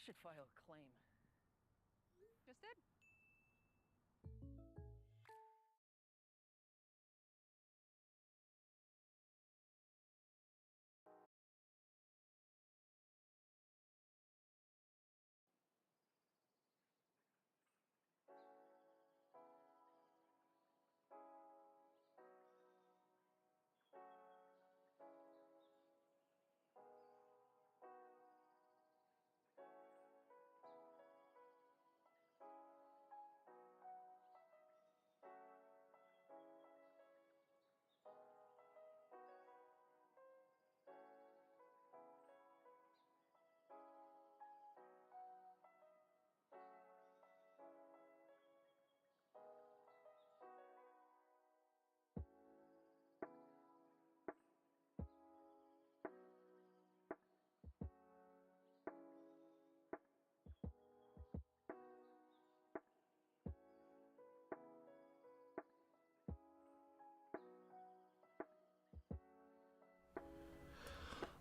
should file a claim. Just did.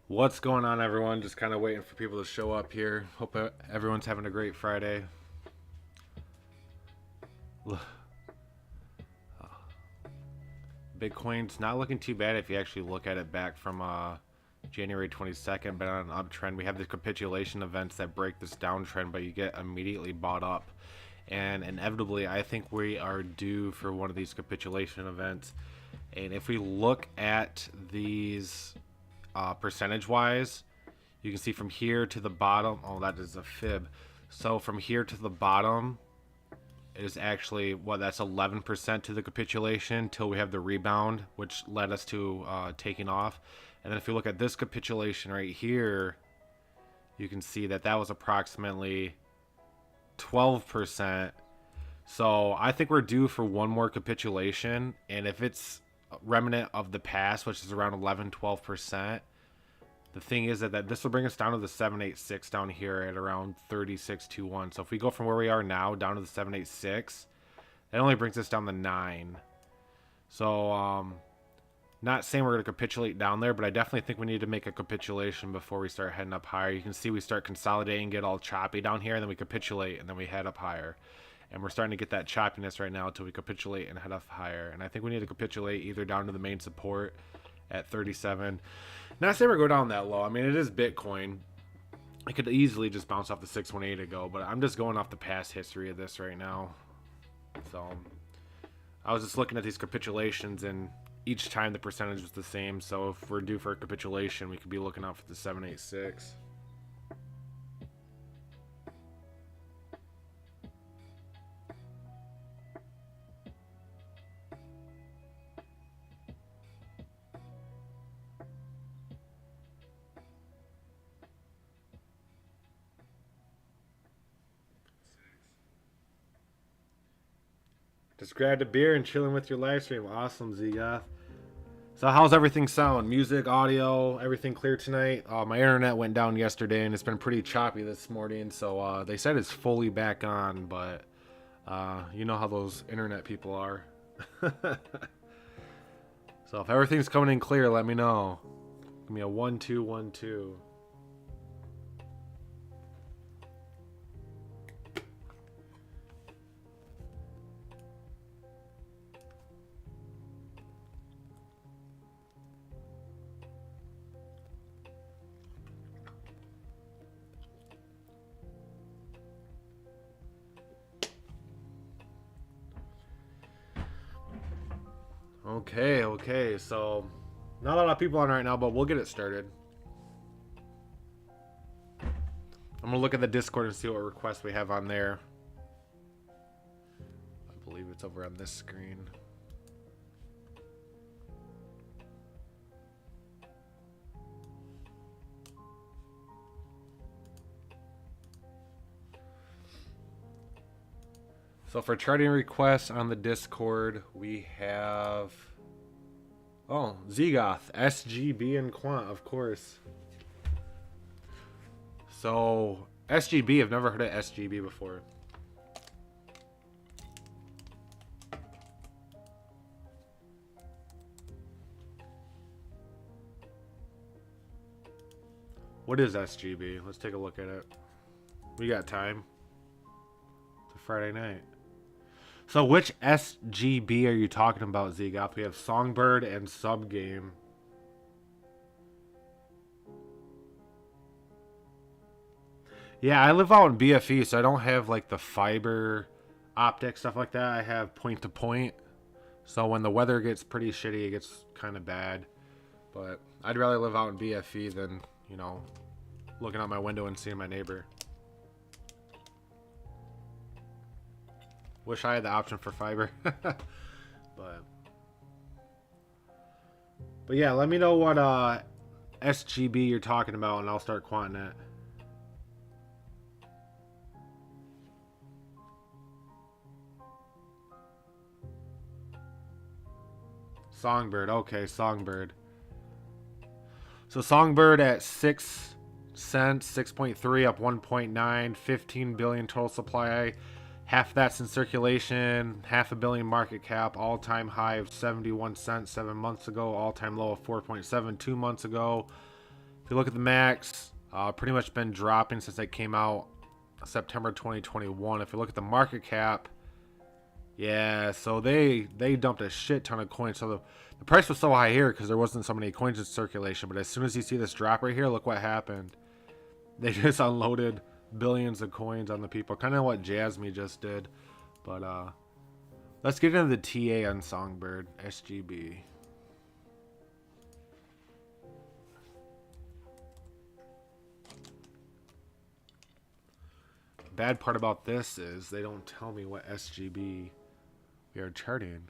What's going on, everyone? Just kind of waiting for people to show up here. Hope everyone's having a great Friday. Bitcoin's not looking too bad if you actually look at it back from January 22nd, but on an uptrend. We have the capitulation events that break this downtrend, but you get immediately bought up. And inevitably, I think we are due for one of these capitulation events. And if we look at these percentage wise, you can see from here to the bottom, oh, that is a fib. So from here to the bottom is actually that's 11% to the capitulation till we have the rebound, which led us to taking off. And then if you look at this capitulation right here, you can see that was approximately 12%. So I think we're due for one more capitulation, and if it's remnant of the past, which is around 11-12%, the thing is that this will bring us down to the 786 down here at around 36.21. So if we go from where we are now down to the 786, that only brings us down to 9. So not saying we're going to capitulate down there, but I definitely think we need to make a capitulation before we start heading up higher. You can see we start consolidating, get all choppy down here, and then we capitulate, and then we head up higher. And we're starting to get that choppiness right now until we capitulate and head up higher. And I think we need to capitulate either down to the main support at 37. Not saying we're go down that low. I mean, it is Bitcoin. I could easily just bounce off the 618 to go, but I'm just going off the past history of this right now. So I was just looking at these capitulations, and each time the percentage was the same. So if we're due for a capitulation, we could be looking out for the 786. Just grabbed a beer and chilling with your live stream. Awesome, Zgoth. So how's everything sound? Music, audio, everything clear tonight? My internet went down yesterday, and it's been pretty choppy this morning. So they said it's fully back on, but you know how those internet people are. So if everything's coming in clear, let me know. Give me a 1212. Okay, so not a lot of people on right now, but we'll get it started. I'm gonna look at the Discord and see what requests we have on there. I believe it's over on this screen. So for charting requests on the Discord, we have Zgoth, SGB, and Quant, of course. So SGB, I've never heard of SGB before. What is SGB? Let's take a look at it. We got time. It's a Friday night. So which SGB are you talking about, Zegop? We have Songbird and Subgame. Yeah, I live out in BFE, so I don't have like the fiber optic stuff like that. I have point to point. So when the weather gets pretty shitty, it gets kind of bad. But I'd rather live out in BFE than, you know, looking out my window and seeing my neighbor. Wish I had the option for fiber. but yeah, let me know what SGB you're talking about and I'll start quanting it. Songbird. Okay, Songbird. So Songbird at 6 cents, 6.3 up 1.9, 15 billion total supply. Half that's in circulation, half a billion market cap, all-time high of 71 cents 7 months ago, all-time low of 4.7 2 months ago. If you look at the max, pretty much been dropping since they came out September 2021. If you look at the market cap, yeah, so they dumped a shit ton of coins. So the price was so high here because there wasn't so many coins in circulation. But as soon as you see this drop right here, look what happened. They just unloaded billions of coins on the people. Kind of what Jasmine just did. But let's get into the TA on Songbird, SGB. Bad part about this is they don't tell me what SGB we are charting.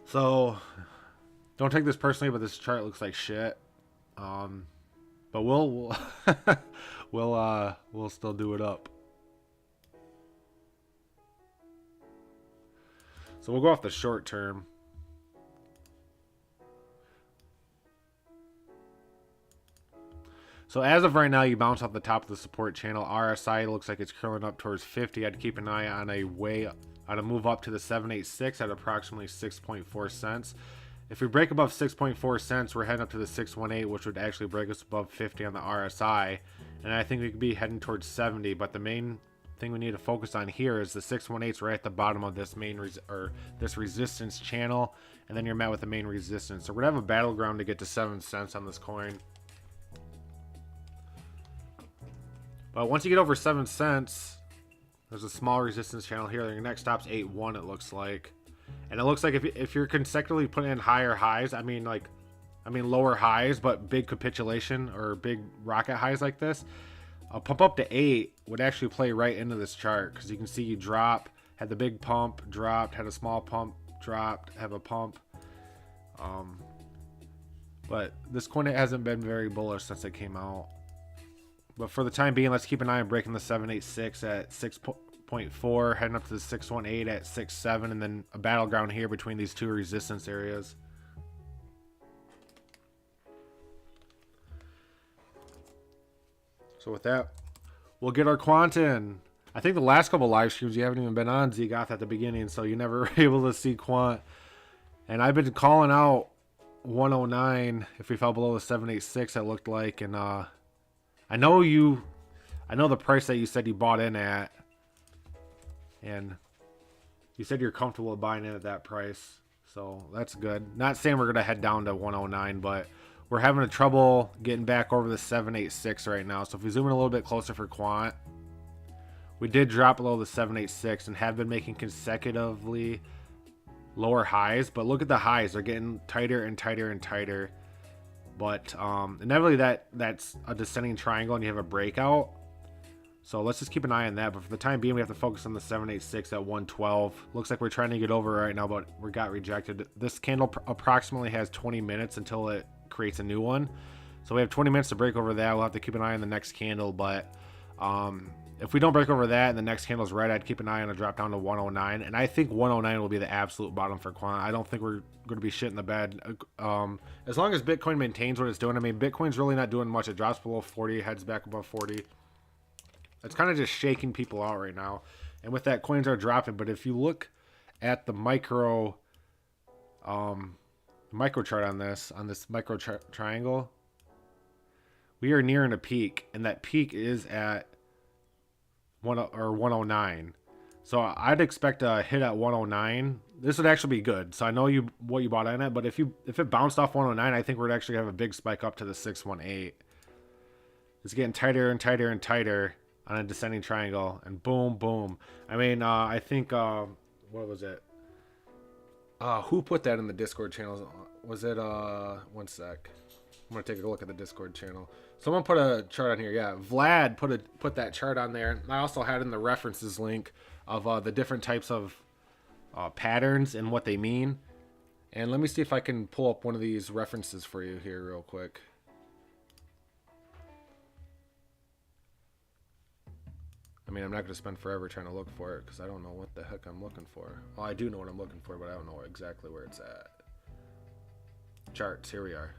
So don't take this personally, but this chart looks like shit. But we'll we'll still do it up. So we'll go off the short term. So as of right now, you bounce off the top of the support channel. RSI looks like it's curling up towards 50. I'd keep an eye on a move up to the 786 at approximately 6.4 cents. If we break above 6.4 cents, we're heading up to the 618, which would actually break us above 50 on the RSI. And I think we could be heading towards 70. But the main thing we need to focus on here is the 618's right at the bottom of this this resistance channel, and then you're met with the main resistance. So we're gonna have a battleground to get to 7 cents on this coin. But once you get over 7 cents, there's a small resistance channel here. Your next stop's 8.1, it looks like. And it looks like if you're consecutively putting in higher highs, I mean lower highs, but big capitulation or big rocket highs like this, a pump up to 8 would actually play right into this chart. Because you can see you drop, had the big pump, dropped, had a small pump, dropped, have a pump. But this coin hasn't been very bullish since it came out. But for the time being, let's keep an eye on breaking the 786 at 6.4, heading up to the 618 at 6.7, and then a battleground here between these two resistance areas. So with that, we'll get our quant in. I think the last couple live streams you haven't even been on, Zegoth, at the beginning, so you never were able to see quant. And I've been calling out 109 if we fell below the 786, it looked like, and I know the price that you said you bought in at, and you said you're comfortable with buying in at that price, so that's good. Not saying we're gonna head down to 109, but we're having trouble getting back over the 786 right now. So if we zoom in a little bit closer for quant, we did drop below the 786 and have been making consecutively lower highs, but look at the highs, they're getting tighter and tighter and tighter. But inevitably that's a descending triangle and you have a breakout. So let's just keep an eye on that. But for the time being, we have to focus on the 786 at 112. Looks like we're trying to get over right now, but we got rejected. This candle approximately has 20 minutes until it creates a new one. So we have 20 minutes to break over that. We'll have to keep an eye on the next candle. But if we don't break over that and the next candle's red, I'd keep an eye on a drop down to 109. And I think 109 will be the absolute bottom for quant. I don't think we're going to be shit in the bed. As long as Bitcoin maintains what it's doing. I mean, Bitcoin's really not doing much. It drops below 40, heads back above 40. It's kind of just shaking people out right now. And with that, coins are dropping. But if you look at the micro chart on this micro triangle, we are nearing a peak, and that peak is at 109. So I'd expect a hit at 109. This would actually be good. So I know what you bought in it, but if it bounced off 109, I think we'd actually have a big spike up to the 618. It's getting tighter and tighter and tighter on a descending triangle, and boom, boom. I mean, I think what was it? Who put that in the Discord channel? Was it one sec? I'm gonna take a look at the Discord channel. Someone put a chart on here. Yeah, Vlad put that chart on there. I also had in the references link of the different types of patterns and what they mean. And let me see if I can pull up one of these references for you here real quick. I mean, I'm not going to spend forever trying to look for it because I don't know what the heck I'm looking for. Well, I do know what I'm looking for, but I don't know exactly where it's at. Charts, here we are.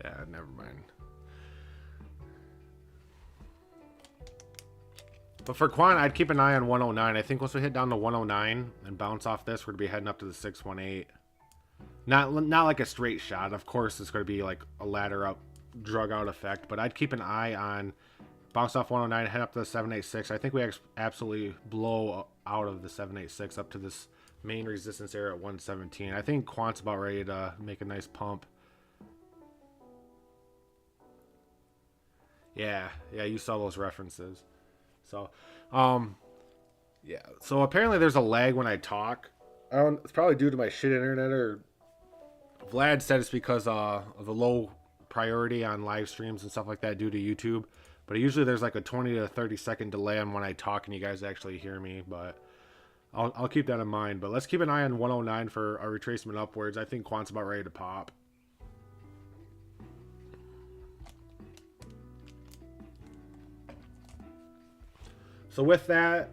Yeah, never mind. But for quant, I'd keep an eye on 109. I think once we hit down to 109 and bounce off this, we're going to be heading up to the 618. Not like a straight shot. Of course, it's going to be like a ladder up, drug out effect. But I'd keep an eye on bounce off 109, head up to the 786. I think we absolutely blow out of the 786 up to this main resistance area at 117. I think quant's about ready to make a nice pump. Yeah, you saw those references. So, yeah. So apparently there's a lag when I talk. It's probably due to my shit internet, or Vlad said it's because of the low priority on live streams and stuff like that due to YouTube. But usually there's like a 20 to 30 second delay on when I talk and you guys actually hear me. But I'll keep that in mind. But let's keep an eye on 109 for a retracement upwards. I think quant's about ready to pop. So with that,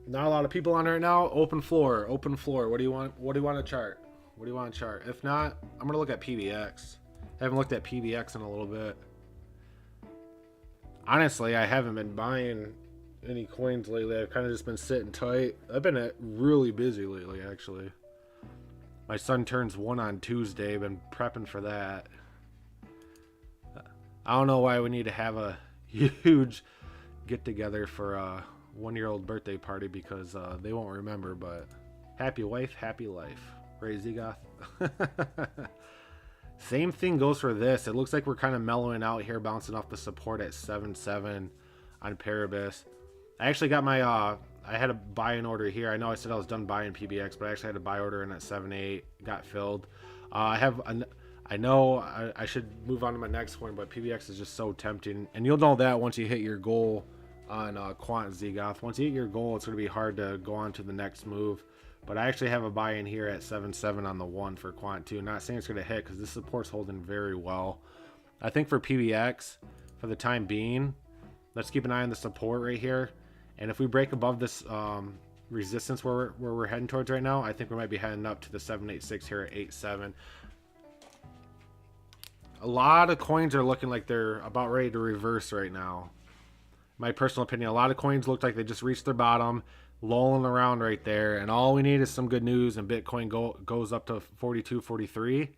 not a lot of people on right now. Open floor. What do you want? What do you want to chart? What do you want to chart? If not, I'm gonna look at PBX. I haven't looked at PBX in a little bit. Honestly, I haven't been buying any coins lately. I've kind of just been sitting tight. I've been really busy lately, actually. My son turns 1 on Tuesday. Been prepping for that. I don't know why we need to have a huge get together for a 1-year-old birthday party because they won't remember, but happy wife, happy life. Right, Zigoth? Same thing goes for this. It looks like we're kind of mellowing out here, bouncing off the support at 7.7 on Paribus. I actually got my I had a buy-in order here. I know I said I was done buying PBX, but I actually had a buy order in at 7.8. Got filled. I know I should move on to my next coin, but PBX is just so tempting, and you'll know that once you hit your goal on Quant Zigoth. Once you hit your goal, it's going to be hard to go on to the next move. But I actually have a buy in here at 7.7 on the 1 for Quant 2. Not saying it's going to hit because this support's holding very well. I think for PBX, for the time being, let's keep an eye on the support right here. And if we break above this resistance where we're heading towards right now, I think we might be heading up to the 7.86 here at 8.7. A lot of coins are looking like they're about ready to reverse right now. My personal opinion, a lot of coins look like they just reached their bottom, lolling around right there, and all we need is some good news, and Bitcoin goes up to 42, 43,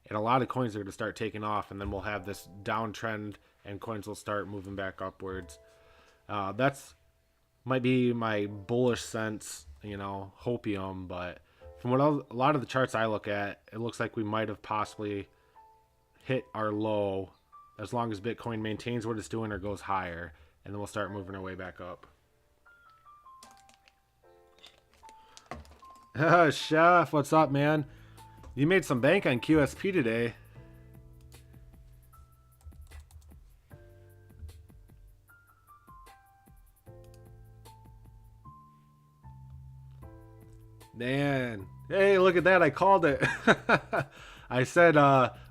and a lot of coins are going to start taking off, and then we'll have this downtrend, and coins will start moving back upwards. That's might be my bullish sense, hopium, but from what a lot of the charts I look at, it looks like we might have possibly hit our low as long as Bitcoin maintains what it's doing or goes higher, and then we'll start moving our way back up. Chef, what's up, man? You made some bank on QSP today. Man, hey, look at that. I called it. I said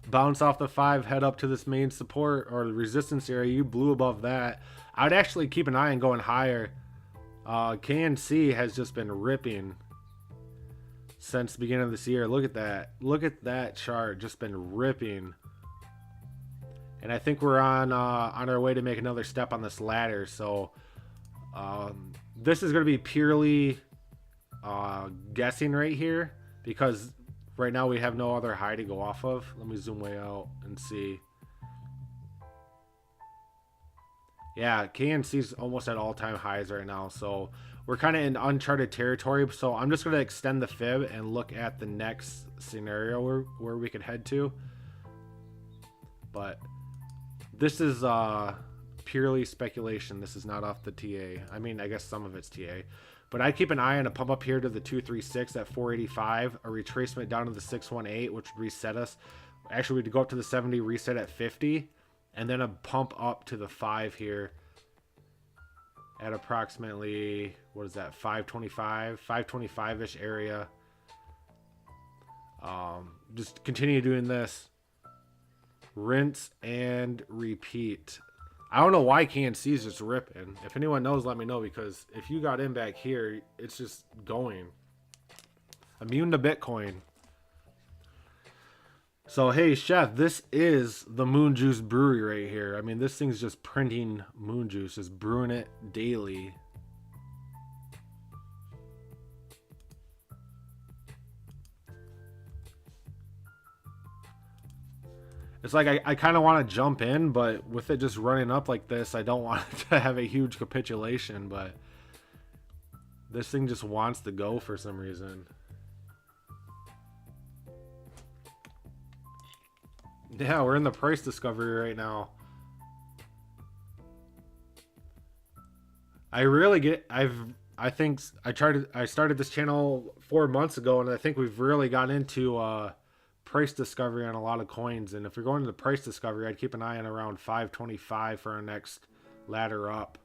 bounce off the 5, head up to this main support or the resistance area. You blew above that. I'd actually keep an eye on going higher. KNC has just been ripping. since the beginning of this year. Look at that. Look at that chart. Just been ripping. And I think we're on our way to make another step on this ladder. So this is going to be purely guessing right here, because right now we have no other high to go off of. Let me zoom way out and see. Yeah, KNC's almost at all-time highs right now, so we're kind of in uncharted territory. So I'm just going to extend the fib and look at the next scenario where we could head to. But this is purely speculation. This is not off the TA. I mean, I guess some of it's TA. But I keep an eye on a pump up here to the 236 at 485, a retracement down to the 618, which would reset us. Actually, we'd go up to the 70, reset at 50, and then a pump up to the 5 here at approximately, what is that, 525, 525-ish area. Just continue doing this. Rinse and repeat. I don't know why KNC is just ripping. If anyone knows, let me know, because if you got in back here, it's just going. Immune to Bitcoin. So, hey, Chef, this is the Moon Juice Brewery right here. I mean, this thing's just printing moon juice, just brewing it daily. It's like I kind of want to jump in, but with it just running up like this, I don't want it to have a huge capitulation, but this thing just wants to go for some reason. Yeah, we're in the price discovery right now. I started this channel 4 months ago, and I think we've really gotten into price discovery on a lot of coins. And if you're going to the price discovery, I'd keep an eye on around 525 for our next ladder up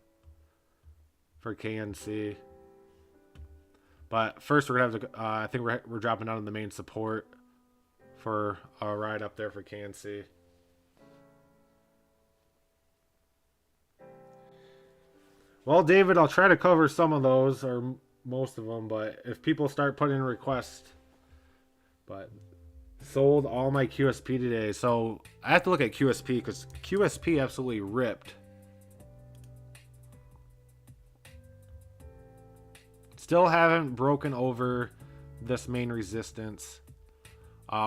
for KNC. But first, we're gonna have to. I think we're dropping down to the main support for a ride up there for KNC. Well, David, I'll try to cover some of those or most of them, but if people start putting in requests, but sold all my QSP today. So I have to look at QSP because QSP absolutely ripped. Still haven't broken over this main resistance.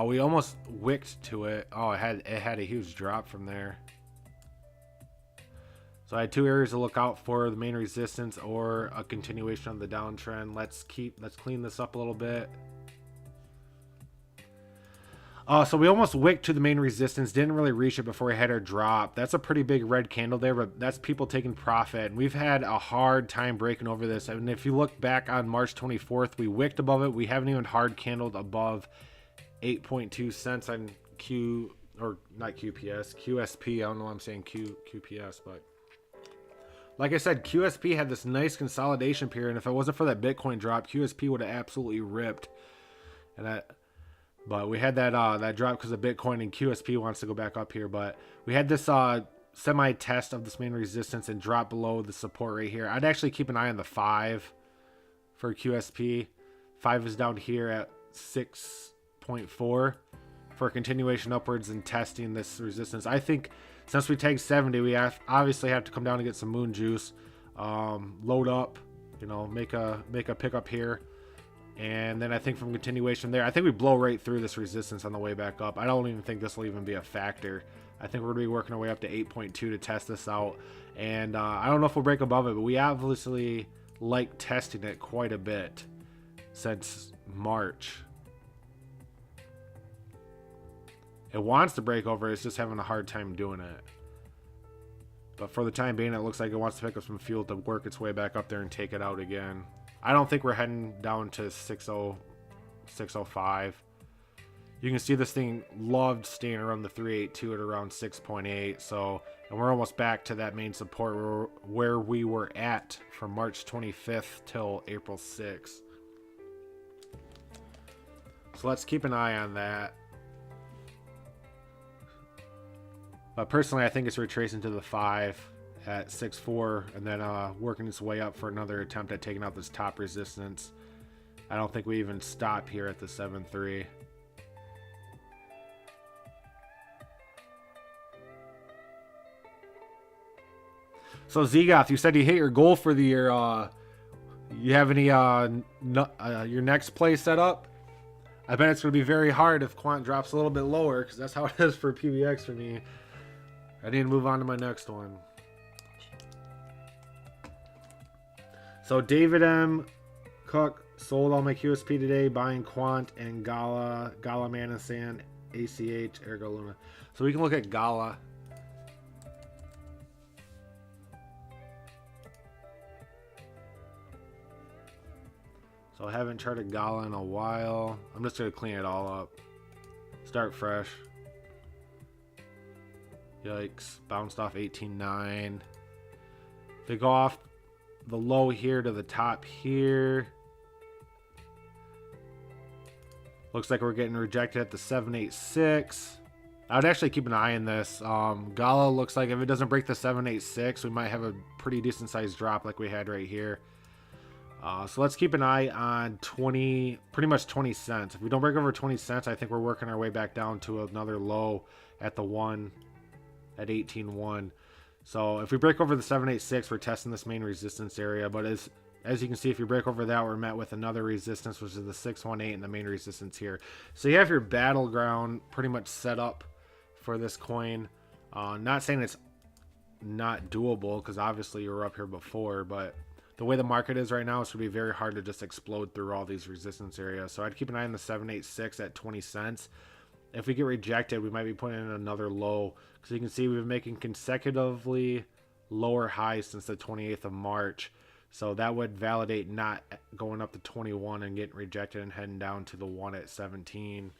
We almost wicked to it. Oh, it had a huge drop from there. So I had 2 areas to look out for: the main resistance or a continuation of the downtrend. Let's clean this up a little bit. So we almost wicked to the main resistance, didn't really reach it before we had our drop. That's a pretty big red candle there, but that's people taking profit. And we've had a hard time breaking over this. And if you look back on March 24th, we wicked above it. We haven't even hard candled above 8.2 cents on QSP. I don't know why I'm saying QPS, but like I said, QSP had this nice consolidation period. And if it wasn't for that Bitcoin drop, QSP would have absolutely ripped. But we had that drop because of Bitcoin, and QSP wants to go back up here. But we had this semi-test of this main resistance and drop below the support right here. I'd actually keep an eye on the 5 for QSP. 5 is down here at 6.4 for a continuation upwards and testing this resistance. I think since we tagged 70, we obviously have to come down and get some moon juice, load up, make a pickup here. And then I think from continuation there, I think we blow right through this resistance on the way back up. I don't even think this will even be a factor. I think we're going to be working our way up to 8.2 to test this out. And I don't know if we'll break above it, but we obviously like testing it quite a bit since March. It wants to break over, it's just having a hard time doing it. But for the time being, it looks like it wants to pick up some fuel to work its way back up there and take it out again. I don't think we're heading down to 605. You can see this thing loved staying around the 382 at around 6.8. So, and we're almost back to that main support where we were at from March 25th till April 6th. So let's keep an eye on that. But personally, I think it's retracing to the 5 at 6.4 and then working its way up for another attempt at taking out this top resistance I don't think we even stop here at the 7.3. So Zegoth, you said you hit your goal for the year. You have any your next play set up? I bet it's going to be very hard if Quant drops a little bit lower, because that's how it is for PBX for me. I need to move on to my next one. So David M. Cook sold all my QSP today, buying Quant and Gala, Manasan, ACH, Ergo Luna. So we can look at Gala. So I haven't charted Gala in a while. I'm just going to clean it all up. Start fresh. Yikes. Bounced off 18.9. They go off the low here to the top here. Looks like we're getting rejected at the 786. I would actually keep an eye on this. Gala looks like if it doesn't break the 786, we might have a pretty decent sized drop like we had right here. So let's keep an eye on pretty much 20 cents. If we don't break over 20 cents, I think we're working our way back down to another low at the 1 at 18.1. So if we break over the 786, we're testing this main resistance area. But as you can see, if you break over that, we're met with another resistance, which is the 618 and the main resistance here. So you have your battleground pretty much set up for this coin. Not saying it's not doable, because obviously you were up here before, but the way the market is right now, it's going to be very hard to just explode through all these resistance areas. So I'd keep an eye on the 786 at 20 cents. If we get rejected, we might be putting in another low. Because you can see we've been making consecutively lower highs since the 28th of March. So that would validate not going up to 21 and getting rejected and heading down to the 1 at 17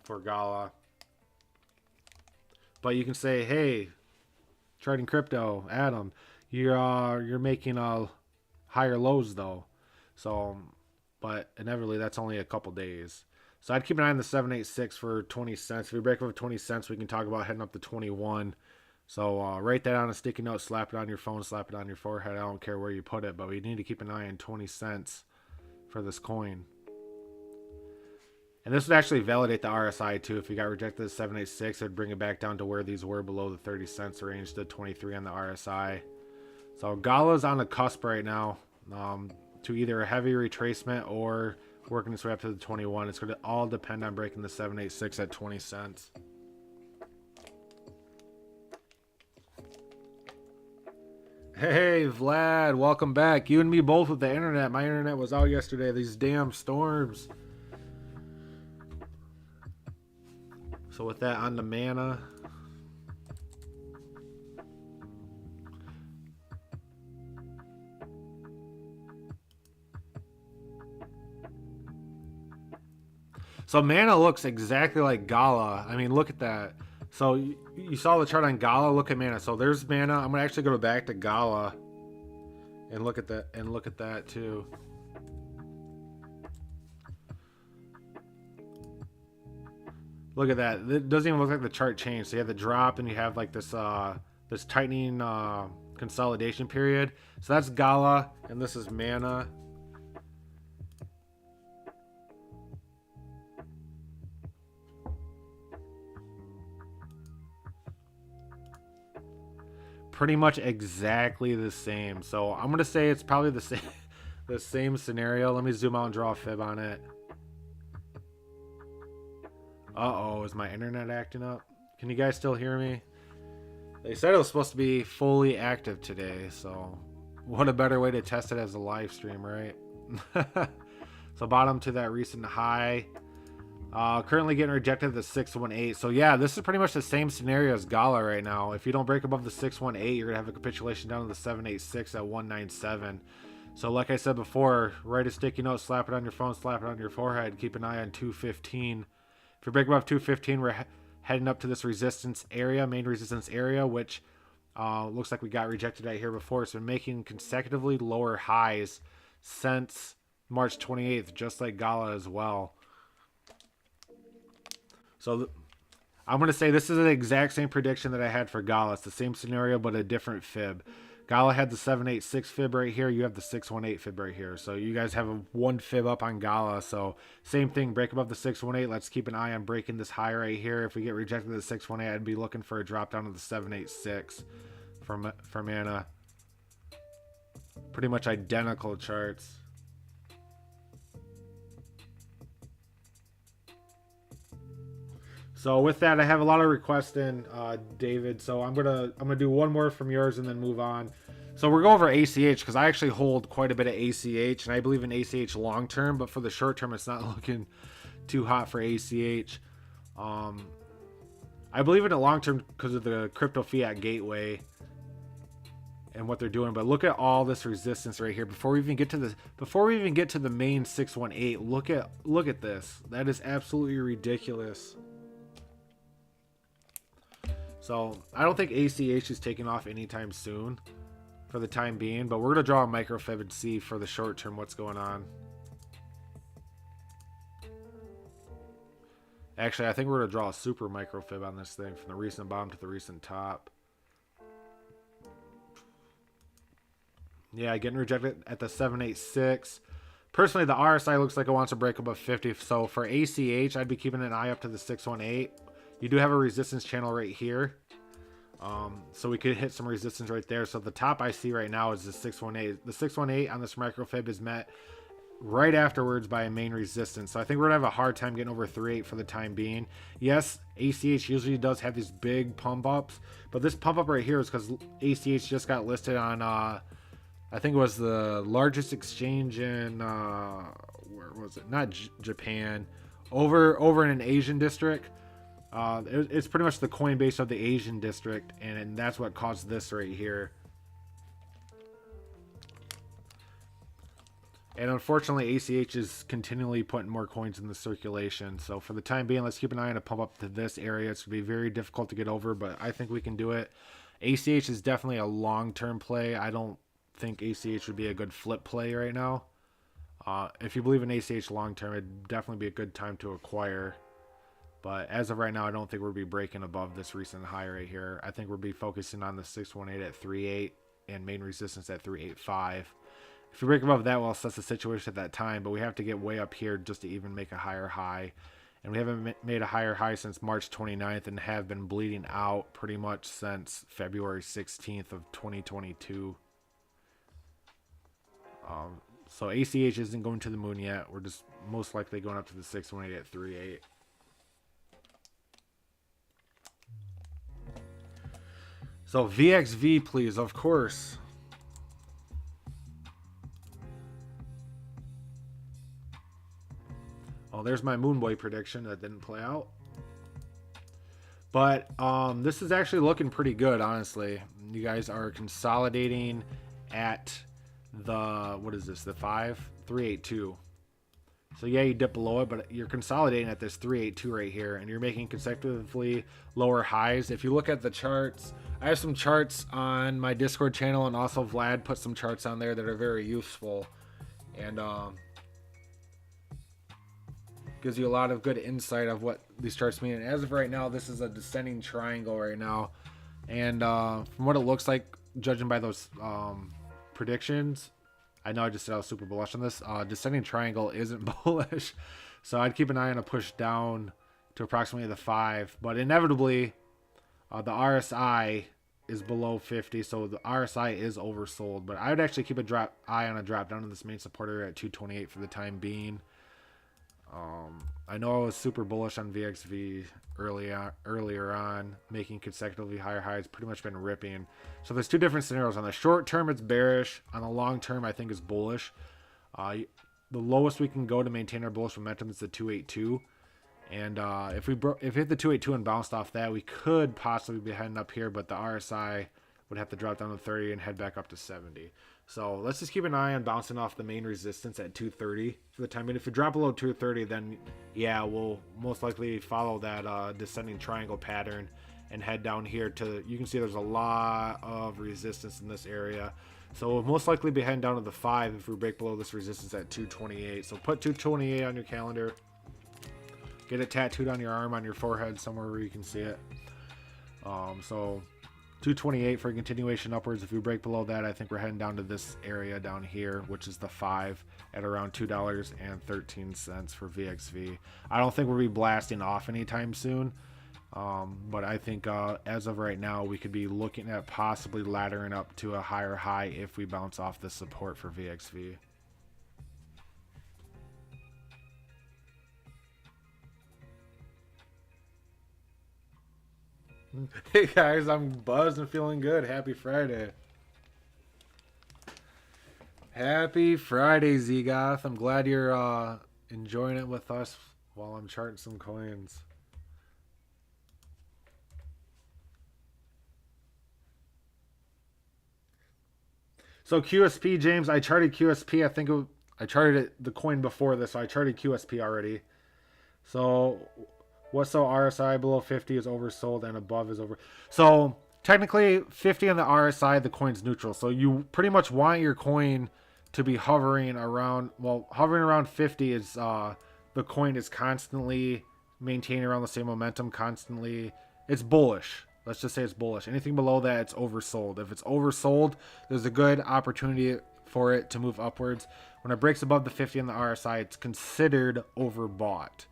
for Gala. But you can say, hey, trading crypto, Adam, you're making higher lows though. So, but inevitably that's only a couple days. So I'd keep an eye on the 786 for 20 cents. If we break over 20 cents, we can talk about heading up to 21. So write that on a sticky note, slap it on your phone, slap it on your forehead. I don't care where you put it, but we need to keep an eye on 20 cents for this coin. And this would actually validate the RSI too. If we got rejected at 786, it would bring it back down to where these were below the 30 cents range to 23 on the RSI. So Gala's on the cusp right now to either a heavy retracement or working its way up to the 21. It's going to all depend on breaking the 786 at 20 cents. Hey, Vlad, welcome back. You and me both with the internet. My internet was out yesterday. These damn storms. So with that, on the mana. So mana looks exactly like Gala. I mean, look at that. So you saw the chart on Gala. Look at mana. So there's mana. I'm gonna actually go back to Gala and look at that. And look at that too. Look at that. It doesn't even look like the chart changed. So you have the drop, and you have like this this tightening consolidation period. So that's Gala, and this is mana. Pretty much exactly the same. So I'm gonna say it's probably the same scenario. Let me zoom out and draw a fib on it. Uh-oh, is my internet acting up? Can you guys still hear me? They said it was supposed to be fully active today, so what a better way to test it as a live stream, right? So bottom to that recent high. Currently getting rejected at the 618. So yeah, this is pretty much the same scenario as Gala right now. If you don't break above the 618, you're gonna have a capitulation down to the 786 at 197. So like I said before, write a sticky note, slap it on your phone, slap it on your forehead, keep an eye on 215. If you break above 215, we're heading up to this resistance area, main resistance area, which looks like we got rejected at here before. So making consecutively lower highs since March 28th, just like Gala as well. So I'm going to say this is the exact same prediction that I had for Gala. It's the same scenario, but a different fib. Gala had the 786 fib right here. You have the 618 fib right here. So you guys have a one fib up on Gala. So same thing, break above the 618. Let's keep an eye on breaking this high right here. If we get rejected at the 618, I'd be looking for a drop down to the 786 from Anna. Pretty much identical charts. So with that, I have a lot of requests in, David. So I'm gonna do one more from yours and then move on. So we're going over ACH because I actually hold quite a bit of ACH, and I believe in ACH long term. But for the short term, it's not looking too hot for ACH. I believe in it long term because of the crypto fiat gateway and what they're doing. But look at all this resistance right here before we even get to the main 618. Look at this. That is absolutely ridiculous. So I don't think ACH is taking off anytime soon for the time being, but we're going to draw a micro fib and see for the short term what's going on. Actually, I think we're going to draw a super micro fib on this thing from the recent bottom to the recent top. Yeah, getting rejected at the 786. Personally, the RSI looks like it wants to break above 50. So for ACH, I'd be keeping an eye up to the 618. You do have a resistance channel right here. So we could hit some resistance right there. So the top I see right now is the 618. The 618 on this micro fib is met right afterwards by a main resistance. So I think we're going to have a hard time getting over 3.8 for the time being. Yes, ACH usually does have these big pump ups, but this pump up right here is because ACH just got listed on, I think it was the largest exchange in, where was it? Not Japan, over in an Asian district. It's pretty much the Coinbase of the Asian district, and that's what caused this right here. And unfortunately, ACH is continually putting more coins in the circulation. So for the time being, let's keep an eye on a pump up to this area. It's going to be very difficult to get over, but I think we can do it. ACH is definitely a long-term play. I don't think ACH would be a good flip play right now. If you believe in ACH long-term, it'd definitely be a good time to acquire. But as of right now, I don't think we'll be breaking above this recent high right here. I think we'll be focusing on the 618 at 3.8 and main resistance at 3.85. If we break above that, we'll assess the situation at that time, but we have to get way up here just to even make a higher high. And we haven't made a higher high since March 29th and have been bleeding out pretty much since February 16th of 2022. So ACH isn't going to the moon yet. We're just most likely going up to the 618 at 3.8. So VXV, please, of course. Oh, there's my Moonboy prediction that didn't play out. But this is actually looking pretty good, honestly. You guys are consolidating at the, what is this, the 382. So yeah, you dip below it, but you're consolidating at this 382 right here, and you're making consecutively lower highs. If you look at the charts, I have some charts on my Discord channel, and also Vlad put some charts on there that are very useful. And gives you a lot of good insight of what these charts mean. And as of right now, this is a descending triangle right now. And from what it looks like, judging by those predictions, I know I just said I was super bullish on this. Descending triangle isn't bullish. So I'd keep an eye on a push down to approximately the 5. But inevitably, the RSI is below 50. So the RSI is oversold. But I would actually keep eye on a drop down to this main support area at 228 for the time being. I know I was super bullish on VXV earlier on, making consecutively higher highs, pretty much been ripping. So there's two different scenarios. On the short term, it's bearish. On the long term, I think it's bullish. The lowest we can go to maintain our bullish momentum is the 282. And if we hit the 282 and bounced off that, we could possibly be heading up here, but the RSI would have to drop down to 30 and head back up to 70. So let's just keep an eye on bouncing off the main resistance at 230 for the time being. If we drop below 230, then yeah, we'll most likely follow that descending triangle pattern and head down here to, you can see there's a lot of resistance in this area. So we'll most likely be heading down to the 5 if we break below this resistance at 228. So put 228 on your calendar. Get it tattooed on your arm, on your forehead, somewhere where you can see it. So 228 for a continuation upwards. If we break below that, I think we're heading down to this area down here, which is the 5 at around $2.13 for VXV. I don't think we'll be blasting off anytime soon, but I think as of right now, we could be looking at possibly laddering up to a higher high if we bounce off the support for VXV. Hey guys, I'm buzzed and feeling good. Happy Friday. Happy Friday, Zgoth. I'm glad you're enjoying it with us while I'm charting some coins. So QSP, James, I charted QSP. I charted the coin before this, so I charted QSP already. So what's so RSI below 50 is oversold and above is over. So technically 50 on the RSI, the coin's neutral. So you pretty much want your coin to be hovering around, well, hovering around 50 is the coin is constantly maintaining around the same momentum constantly. It's bullish. Let's just say it's bullish. Anything below that, it's oversold. If it's oversold, there's a good opportunity for it to move upwards. When it breaks above the 50 on the RSI, it's considered overbought.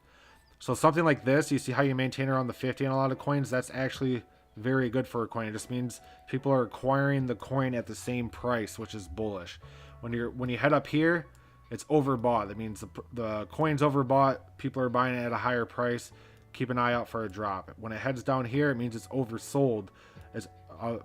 So something like this, you see how you maintain around the 50 on a lot of coins, that's actually very good for a coin. It just means people are acquiring the coin at the same price, which is bullish. When you head up here, it's overbought. That means the coin's overbought, people are buying it at a higher price. Keep an eye out for a drop. When it heads down here, it means it's oversold. It's a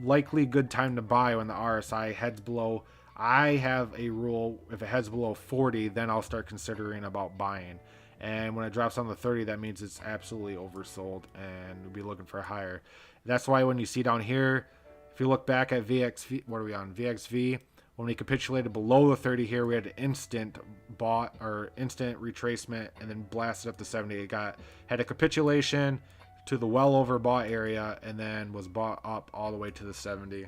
likely good time to buy when the RSI heads below. I have a rule, if it heads below 40, then I'll start considering about buying. And when it drops on the 30, that means it's absolutely oversold and we'll be looking for higher. That's why when you see down here, if you look back at VXV, what are we on? VXV, when we capitulated below the 30 here, we had an instant bought or instant retracement and then blasted up to 70. It had a capitulation to the well overbought area and then was bought up all the way to the 70.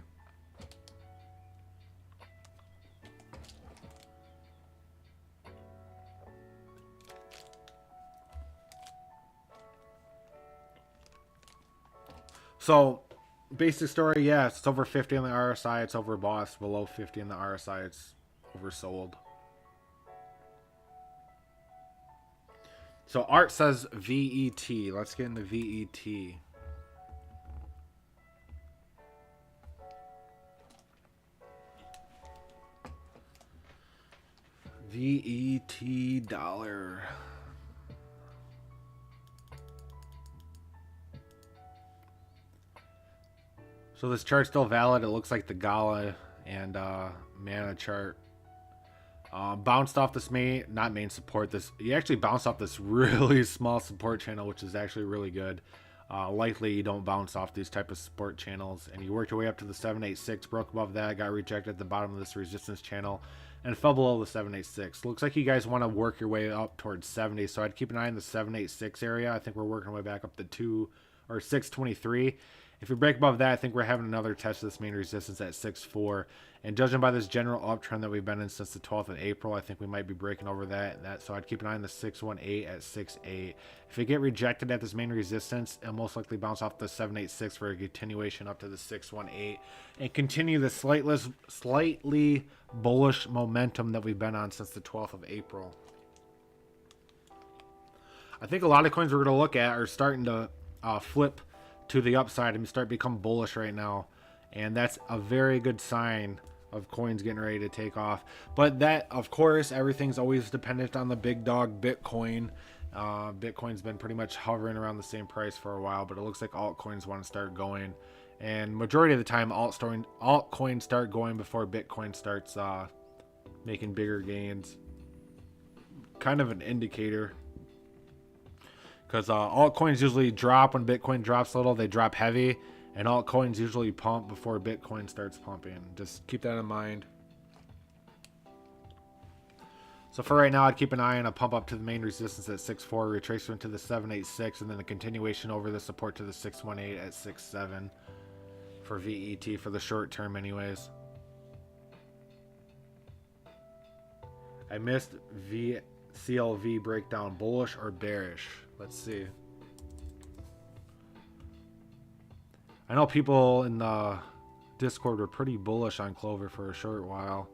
So, basic story, yes, it's over 50 on the RSI, it's overbought. It's below 50 on the RSI, it's oversold. So, Art says VET. Let's get into VET. VET dollar. So this chart's still valid. It looks like the Gala and Mana chart bounced off this not main support. You actually bounced off this really small support channel, which is actually really good. Likely you don't bounce off these type of support channels, and you worked your way up to the 786, broke above that, got rejected at the bottom of this resistance channel, and fell below the 786. Looks like you guys want to work your way up towards 70, so I'd keep an eye on the 786 area. I think we're working our way back up to 623. If we break above that, I think we're having another test of this main resistance at 6.4. And judging by this general uptrend that we've been in since the 12th of April, I think we might be breaking over that. So I'd keep an eye on the 618 at 6.8. If we get rejected at this main resistance, it'll most likely bounce off the 786 for a continuation up to the 618 and continue the slightly bullish momentum that we've been on since the 12th of April. I think a lot of coins we're going to look at are starting to flip to the upside and start become bullish right now, and that's a very good sign of coins getting ready to take off. But that, of course, everything's always dependent on the big dog Bitcoin. Bitcoin's been pretty much hovering around the same price for a while, but it looks like altcoins want to start going, and majority of the time altcoins start going before Bitcoin starts making bigger gains. Kind of an indicator, because altcoins usually drop when Bitcoin drops a little. They drop heavy, and altcoins usually pump before Bitcoin starts pumping. Just keep that in mind. So for right now, I'd keep an eye on a pump up to the main resistance at 6.4, retracement to the 786, and then a continuation over the support to the 618 at 6.7 for VET for the short term anyways. I missed CLV breakdown, bullish or bearish? Let's see. I know people in the Discord were pretty bullish on Clover for a short while.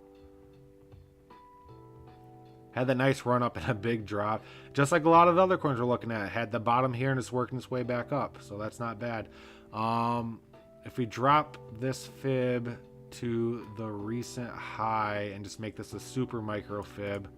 Had that nice run up and a big drop. Just like a lot of the other coins we're looking at. Had the bottom here and it's working its way back up. So that's not bad. If we drop this fib to the recent high and just make this a super micro fib,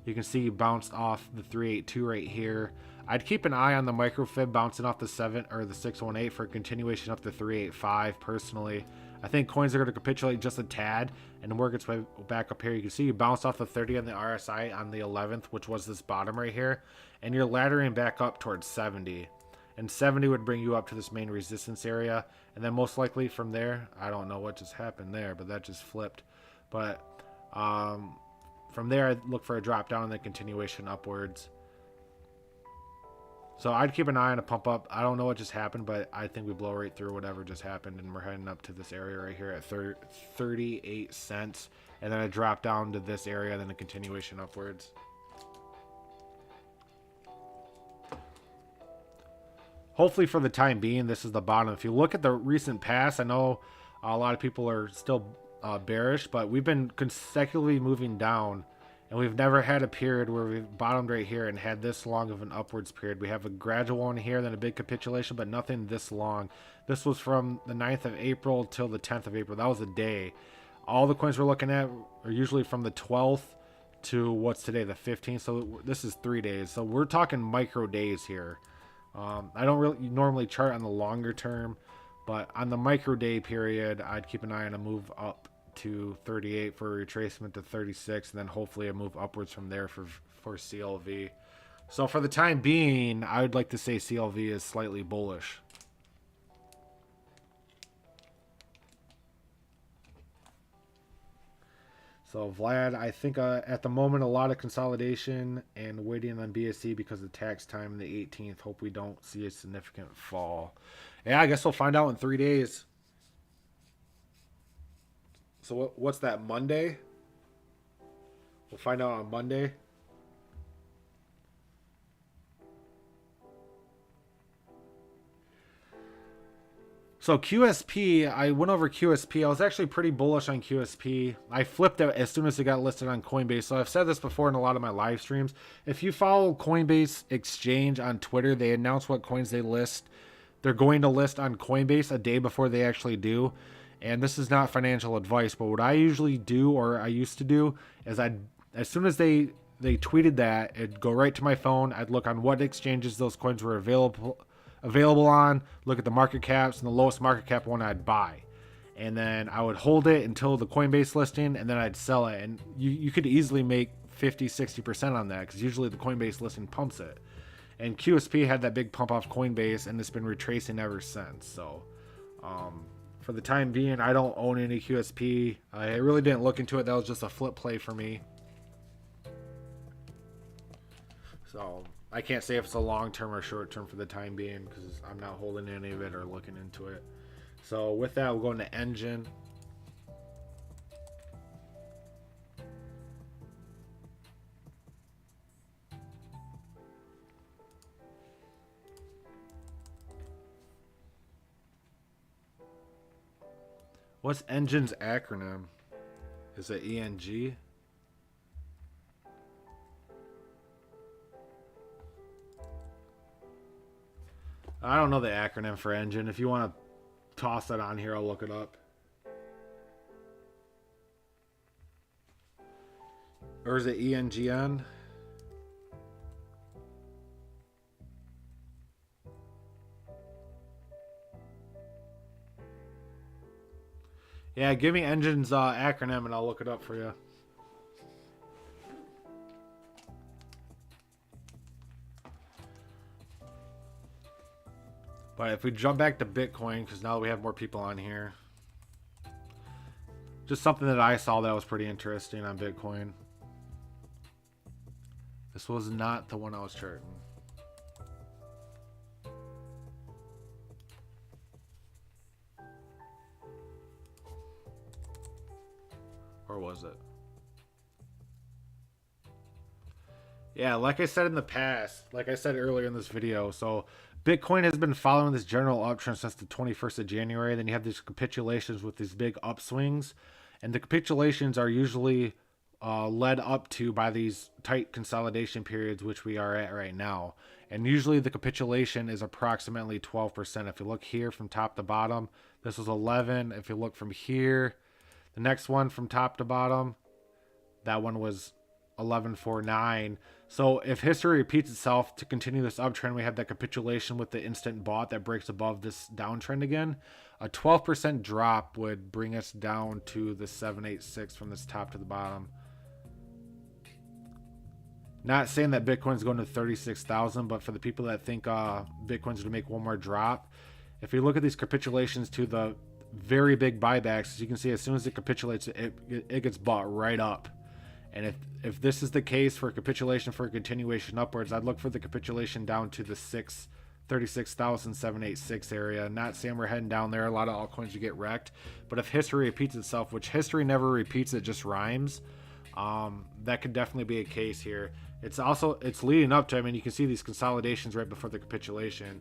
you can see bounced off the 382 right here. I'd keep an eye on the micro fib bouncing off the 7 or the 618 for a continuation up to 385 personally. I think coins are going to capitulate just a tad and work its way back up here. You can see you bounced off the 30 on the RSI on the 11th, which was this bottom right here, and you're laddering back up towards 70. And 70 would bring you up to this main resistance area, and then most likely from there, I don't know what just happened there, but that just flipped. But from there, I'd look for a drop down and then continuation upwards. So I'd keep an eye on a pump up. I don't know what just happened, but I think we blow right through whatever just happened, and we're heading up to this area right here at 38 cents, and then a drop down to this area, then a continuation upwards. Hopefully for the time being, this is the bottom. If you look at the recent past, I know a lot of people are still bearish, but we've been consecutively moving down, and we've never had a period where we've bottomed right here and had this long of an upwards period. We have a gradual one here, then a big capitulation, but nothing this long. This was from the 9th of April till the 10th of April. That was a day. All the coins we're looking at are usually from the 12th to what's today, the 15th. So this is 3 days. So we're talking micro days here. I don't really normally chart on the longer term, but on the micro day period, I'd keep an eye on a move up to 38 for a retracement to 36, and then hopefully a move upwards from there for CLV. So for the time being, I would like to say CLV is slightly bullish. So Vlad, I think at the moment a lot of consolidation and waiting on BSC because of tax time the 18th. Hope we don't see a significant fall. Yeah, I guess we'll find out in 3 days. So what's that, Monday? We'll find out on Monday. So QSP, I went over QSP. I was actually pretty bullish on QSP. I flipped it as soon as it got listed on Coinbase. So I've said this before in a lot of my live streams. If you follow Coinbase Exchange on Twitter, they announce what coins they list. They're going to list on Coinbase a day before they actually do. And this is not financial advice, but what I usually do, or I used to do, is as soon as they tweeted that, it'd go right to my phone. I'd look on what exchanges those coins were available on, look at the market caps, and the lowest market cap one I'd buy. And then I would hold it until the Coinbase listing, and then I'd sell it. And you could easily make 50-60% on that, because usually the Coinbase listing pumps it. And QSP had that big pump off Coinbase, and it's been retracing ever since. So for the time being, I don't own any QSP. I really didn't look into it. That was just a flip play for me. So I can't say if it's a long term or short term for the time being, because I'm not holding any of it or looking into it. So with that, we'll go into Engine. What's Engine's acronym? Is it ENG? I don't know the acronym for Engine. If you want to toss that on here, I'll look it up. Or is it ENGN? Yeah, give me Engine's acronym and I'll look it up for you. But if we jump back to Bitcoin, because now we have more people on here. Just something that I saw that was pretty interesting on Bitcoin. This was not the one I was charting. Or was it? Yeah, like I said in the past, like I said earlier in this video, so Bitcoin has been following this general uptrend since the 21st of January. Then you have these capitulations with these big upswings, and the capitulations are usually led up to by these tight consolidation periods, which we are at right now. And usually the capitulation is approximately 12%. If you look here from top to bottom, this was 11. If you look from here, the next one from top to bottom, that one was 11.49. So if history repeats itself to continue this uptrend, we have that capitulation with the instant bought that breaks above this downtrend again. A 12% drop would bring us down to the 786 from this top to the bottom. Not saying that Bitcoin's going to 36,000, but for the people that think Bitcoin's going to make one more drop, if you look at these capitulations to the very big buybacks, as you can see, as soon as it capitulates, it gets bought right up. And if this is the case for a capitulation for a continuation upwards, I'd look for the capitulation down to the 36,786 area. Not saying we're heading down there. A lot of altcoins you get wrecked. But if history repeats itself, which history never repeats, it just rhymes, that could definitely be a case here. It's leading up to, I mean, you can see these consolidations right before the capitulation,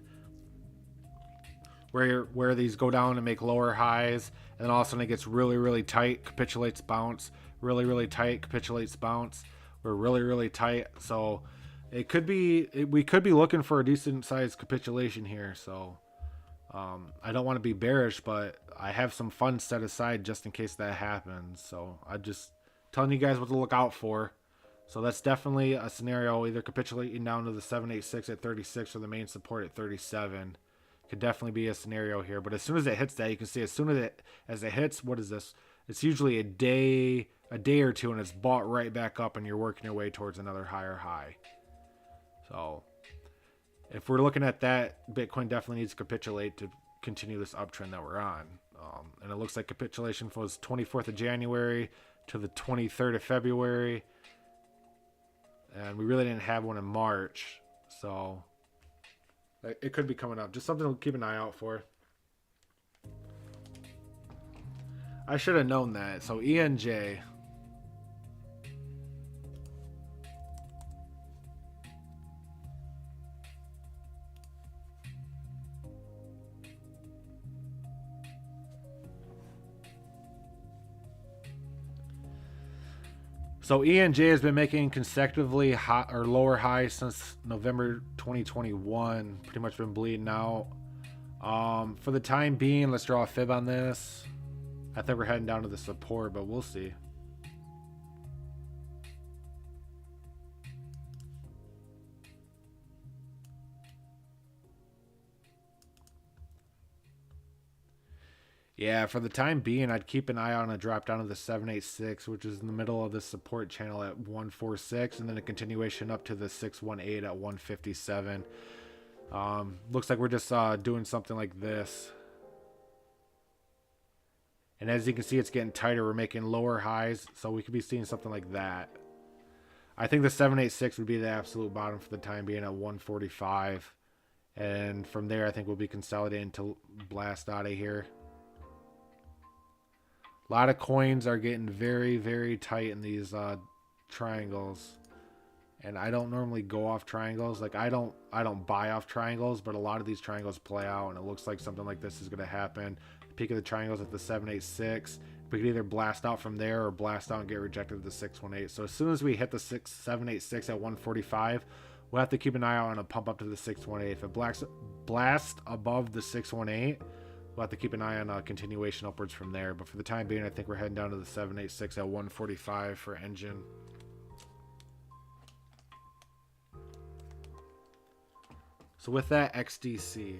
where these go down and make lower highs, and then all of a sudden it gets really, really tight, capitulates, bounce, really, really tight, capitulates, bounce. We're really, really tight. So we could be looking for a decent sized capitulation here. So I don't want to be bearish, but I have some funds set aside just in case that happens. So I'm just telling you guys what to look out for. So that's definitely a scenario, either capitulating down to the 786 at 36 or the main support at 37. Could definitely be a scenario here. But as soon as it hits that, you can see as soon as it hits, what is this? It's usually a day or two, and it's bought right back up, and you're working your way towards another higher high. So if we're looking at that, Bitcoin definitely needs to capitulate to continue this uptrend that we're on. And it looks like capitulation was 24th of January to the 23rd of February. And we really didn't have one in March. So it could be coming up. Just something to keep an eye out for. I should have known that. So ENJ. So ENJ has been making consecutively high or lower highs since November 2021. Pretty much been bleeding out. For the time being, let's draw a fib on this. I think we're heading down to the support, but we'll see. Yeah, for the time being, I'd keep an eye on a drop down to the 786, which is in the middle of the support channel at 146, and then a continuation up to the 618 at 157. Looks like we're just doing something like this. And as you can see, it's getting tighter. We're making lower highs, so we could be seeing something like that. I think the 786 would be the absolute bottom for the time being at 145. And from there, I think we'll be consolidating to blast out of here. A lot of coins are getting very, very tight in these triangles. And I don't normally go off triangles. Like I don't buy off triangles, but a lot of these triangles play out, and it looks like something like this is going to happen. The peak of the triangles at the 786. We could either blast out from there or blast out and get rejected at the 618. So as soon as we hit the 786 at 145, we'll have to keep an eye out on a pump up to the 618. If it blasts above the 618, we'll have to keep an eye on a continuation upwards from there. But for the time being, I think we're heading down to the 786 at 145 for engine. So with that, XDC.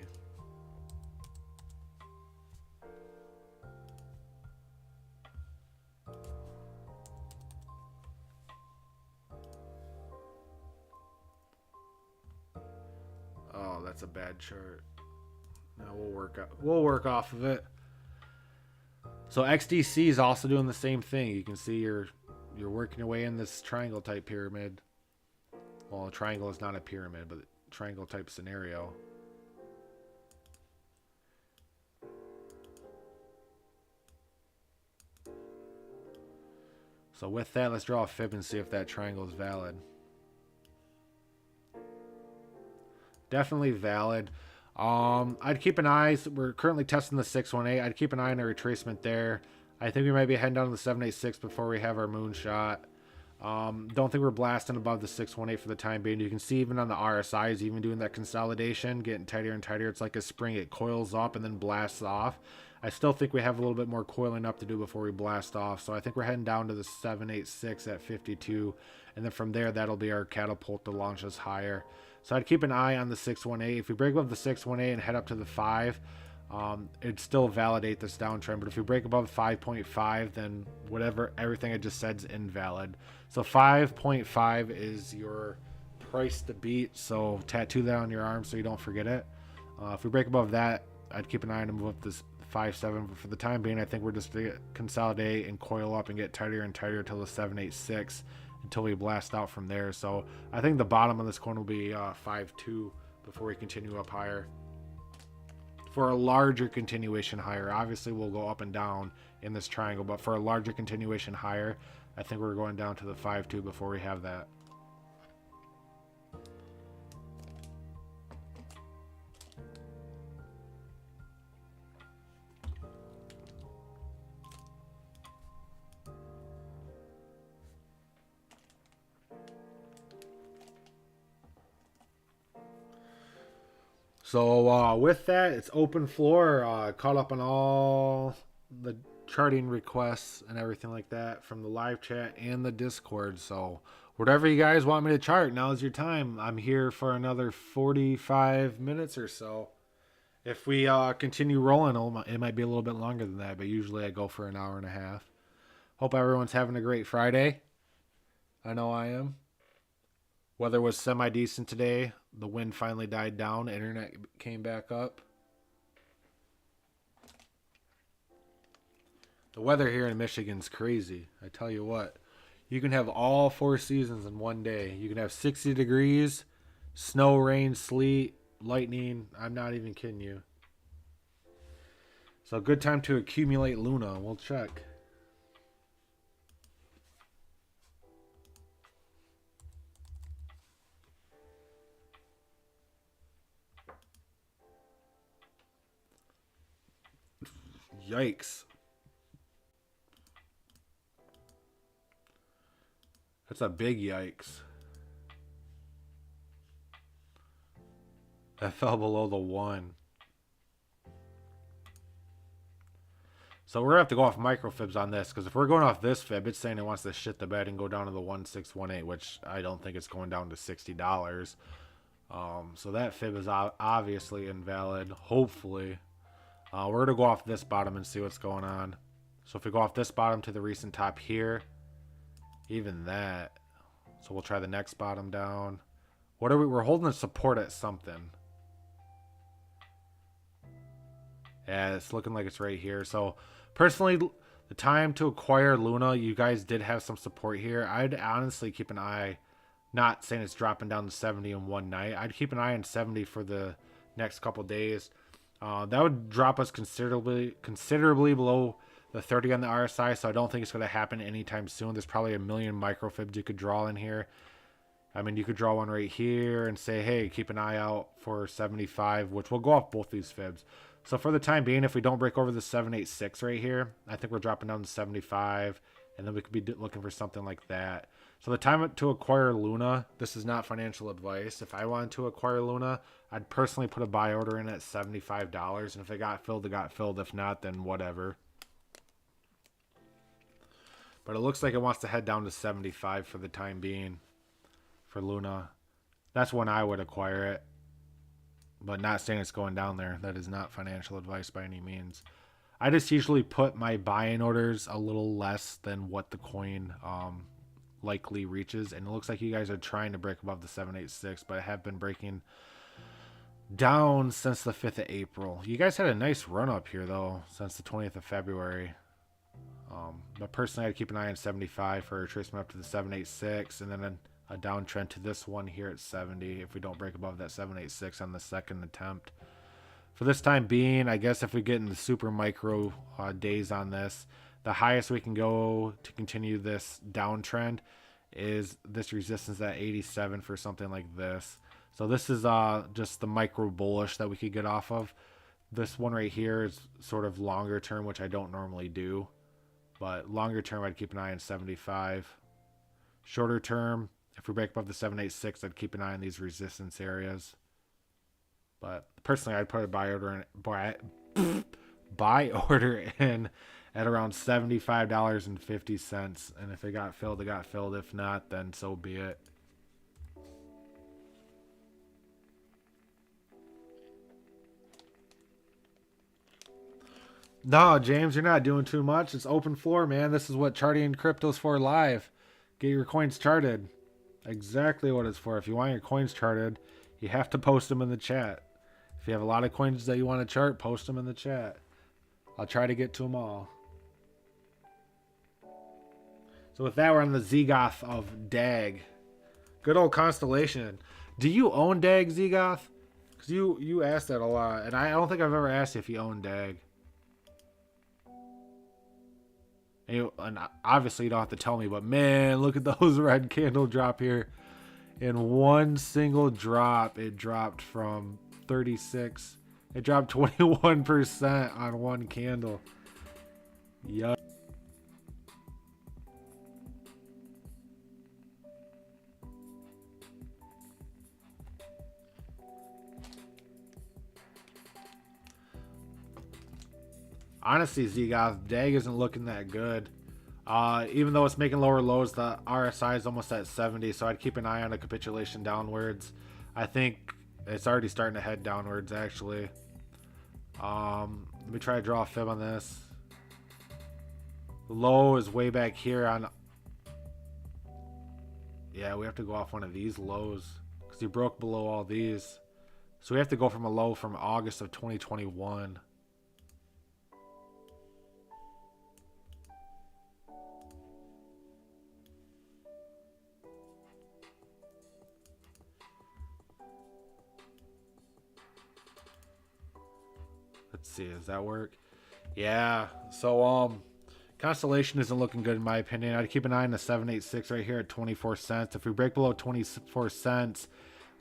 Oh, that's a bad chart. No, we'll work off of it. So XDC is also doing the same thing. You can see you're working your way in this triangle type pyramid. Well, a triangle is not a pyramid, but a triangle type scenario. So with that, let's draw a fib and see if that triangle is valid. Definitely valid. I'd keep an eye. We're currently testing the 618. I'd keep an eye on a retracement there. I think we might be heading down to the 786 before we have our moonshot. Don't think we're blasting above the 618 for the time being. You can see even on the RSIs, even doing that consolidation, getting tighter and tighter. It's like a spring. It coils up and then blasts off. I still think we have a little bit more coiling up to do before we blast off. So I think we're heading down to the 786 at 52. And then from there, that'll be our catapult to launch us higher. So I'd keep an eye on the 618. If we break above the 618 and head up to the 5, it'd still validate this downtrend. But if we break above 5.5, then whatever, everything I just said is invalid. So 5.5 is your price to beat. So tattoo that on your arm so you don't forget it. If we break above that, I'd keep an eye on to move up this 5.7. But for the time being, I think we're just to consolidate and coil up and get tighter and tighter till the 7.86 until we blast out from there. So I think the bottom of this coin will be 5.2 before we continue up higher. For a larger continuation higher, obviously we'll go up and down in this triangle, but for a larger continuation higher, I think we're going down to the 5.2 before we have that. So with that, it's open floor. Caught up on all the charting requests and everything like that from the live chat and the Discord. So whatever you guys want me to chart, now's your time. I'm here for another 45 minutes or so. If we continue rolling, it might be a little bit longer than that, but usually I go for an hour and a half. Hope everyone's having a great Friday. I know I am. Weather was semi-decent today. The wind finally died down. Internet came back up. The weather here in Michigan's crazy. I tell you what. You can have all 4 seasons in one day. You can have 60 degrees, snow, rain, sleet, lightning. I'm not even kidding you. So good time to accumulate Luna. We'll check. Yikes. That's a big yikes. That fell below the 1. So we're going to have to go off microfibs on this, because if we're going off this fib, it's saying it wants to shit the bed and go down to the 1618, which I don't think it's going down to $60. So that fib is obviously invalid, hopefully. We're going to go off this bottom and see what's going on. So if we go off this bottom to the recent top here, even that. So we'll try the next bottom down. What are we? We're holding a support at something. Yeah, it's looking like it's right here. So personally, the time to acquire Luna, you guys did have some support here. I'd honestly keep an eye, not saying it's dropping down to 70 in one night. I'd keep an eye on 70 for the next couple days. That would drop us considerably below the 30 on the RSI, so I don't think it's going to happen anytime soon. There's probably a million microfibs you could draw in here. I mean, you could draw one right here and say, hey, keep an eye out for 75, which will go off both these fibs. So for the time being, if we don't break over the 786 right here, I think we're dropping down to 75, and then we could be looking for something like that. So the time to acquire Luna, this is not financial advice. If I wanted to acquire Luna, I'd personally put a buy order in at $75, and if it got filled, it got filled. If not, then whatever. But it looks like it wants to head down to 75 for the time being for Luna. That's when I would acquire it. But not saying it's going down there. That is not financial advice by any means. I just usually put my buying orders a little less than what the coin likely reaches. And it looks like you guys are trying to break above the 786, but have been breaking down since the 5th of April. You guys had a nice run up here, though, since the 20th of February. But personally, I'd keep an eye on 75 for a retracement up to the 786, and then a downtrend to this one here at 70 if we don't break above that 786 on the second attempt. For this time being, I guess if we get into super micro days on this, the highest we can go to continue this downtrend is this resistance at 87 for something like this. So this is just the micro bullish that we could get off of. This one right here is sort of longer term, which I don't normally do. But longer term, I'd keep an eye on 75. Shorter term, if we break above the 786, I'd keep an eye on these resistance areas. But personally, I'd put a buy order in at around $75.50. And if it got filled, it got filled. If not, then so be it. No, James, you're not doing too much. It's open floor, man. This is what charting crypto's for live. Get your coins charted. Exactly what it's for. If you want your coins charted, you have to post them in the chat. If you have a lot of coins that you want to chart, post them in the chat. I'll try to get to them all. So with that, we're on the Zegoth of DAG. Good old Constellation. Do you own DAG, Zegoth? Because you asked that a lot, and I don't think I've ever asked you if you own DAG. And obviously you don't have to tell me, but man, look at those red candle drop here. In one single drop, it dropped from 36. It dropped 21% on one candle. Yup. Honestly, Zegoth, DAG isn't looking that good. Even though it's making lower lows, the RSI is almost at 70, so I'd keep an eye on a capitulation downwards. I think it's already starting to head downwards, actually. Let me try to draw a fib on this. Low is way back here on... Yeah, we have to go off one of these lows, because you broke below all these. So we have to go from a low from August of 2021. Let's see, does that work? Yeah. So Constellation isn't looking good in my opinion. I'd keep an eye on the 786 right here at 24 cents. If we break below 24 cents,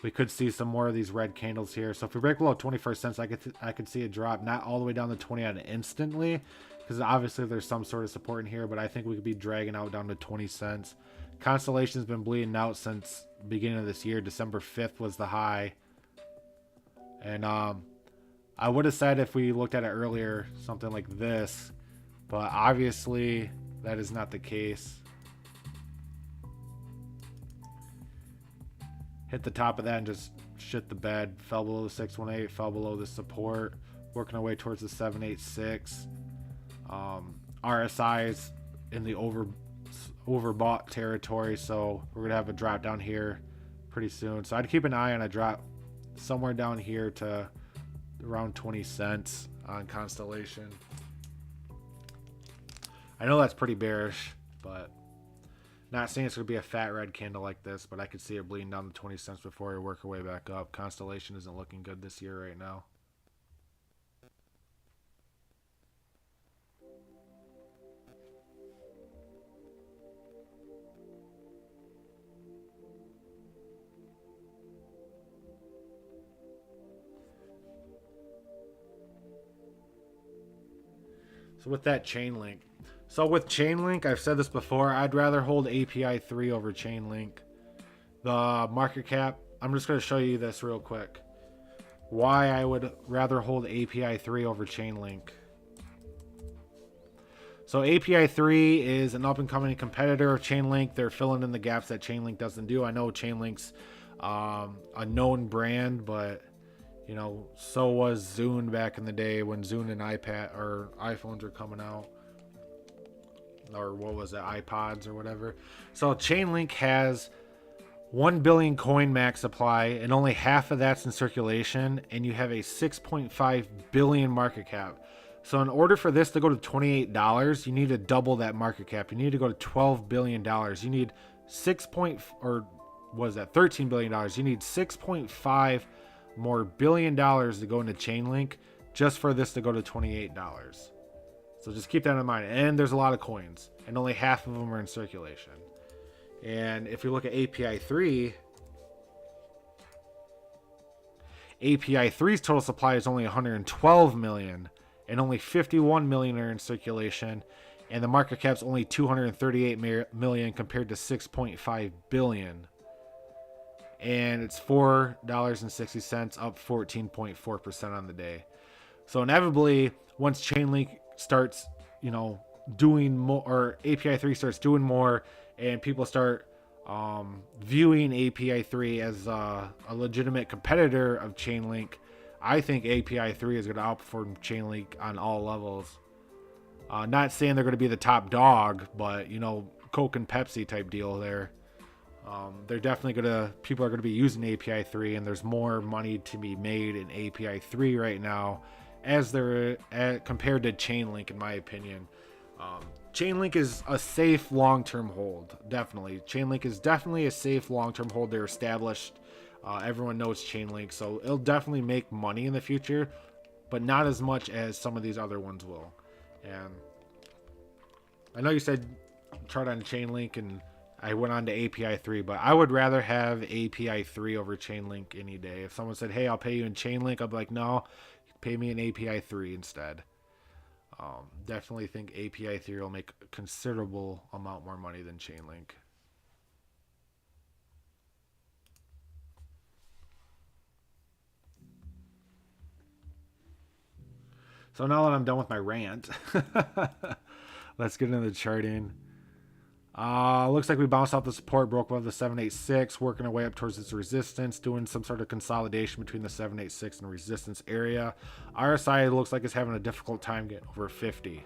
we could see some more of these red candles here. So if we break below 24 cents, I could see a drop, not all the way down to 20 instantly, because obviously there's some sort of support in here, but I think we could be dragging out down to 20 cents. Constellation's been bleeding out since beginning of this year. December 5th was the high. And I would have said if we looked at it earlier, something like this, but obviously that is not the case. Hit the top of that and just shit the bed. Fell below the 618, fell below the support. Working our way towards the 786. RSI is in the overbought territory, so we're going to have a drop down here pretty soon. So I'd keep an eye on a drop somewhere down here to around 20 cents on Constellation. I know that's pretty bearish, but not saying it's going to be a fat red candle like this, but I could see it bleeding down to 20 cents before we work our way back up. Constellation isn't looking good this year right now. So with that Chainlink. So with Chainlink, I've said this before, I'd rather hold API 3 over Chainlink. The market cap, I'm just going to show you this real quick. Why I would rather hold API 3 over Chainlink. So API 3 is an up-and-coming competitor of Chainlink. They're filling in the gaps that Chainlink doesn't do. I know Chainlink's a known brand, but you know, so was Zune back in the day when Zune and iPad or iPhones were coming out. Or what was it, iPods or whatever. So Chainlink has 1 billion coin max supply, and only half of that's in circulation, and you have a 6.5 billion market cap. So in order for this to go to $28, you need to double that market cap. You need to go to $12 billion. You need $13 billion. You need 6.5 more billion dollars to go into Chainlink just for this to go to $28. So just keep that in mind. And there's a lot of coins, and only half of them are in circulation. And if you look at API 3, API 3's total supply is only 112 million, and only 51 million are in circulation, and the market cap's only 238 million compared to 6.5 billion. And it's $4.60, up 14.4% on the day. So inevitably, once Chainlink starts, doing more, or API 3 starts doing more, and people start viewing API 3 as a legitimate competitor of Chainlink, I think API 3 is going to outperform Chainlink on all levels. Not saying they're going to be the top dog, but Coke and Pepsi type deal there. They're definitely people are going to be using API 3, and there's more money to be made in API 3 right now as compared to Chainlink, in my opinion. Chainlink is a safe long-term hold, definitely. Chainlink is definitely a safe long-term hold. They're established. Everyone knows Chainlink, so it'll definitely make money in the future, but not as much as some of these other ones will. And I know you said chart on Chainlink, and I went on to API 3, but I would rather have API 3 over Chainlink any day. If someone said, hey, I'll pay you in Chainlink, I'd be like, no, pay me in API 3 instead. Definitely think API 3 will make a considerable amount more money than Chainlink. So now that I'm done with my rant, let's get into the charting. Looks like we bounced off the support, broke above the 786, working our way up towards its resistance, doing some sort of consolidation between the 786 and resistance area. RSI looks like it's having a difficult time getting over 50.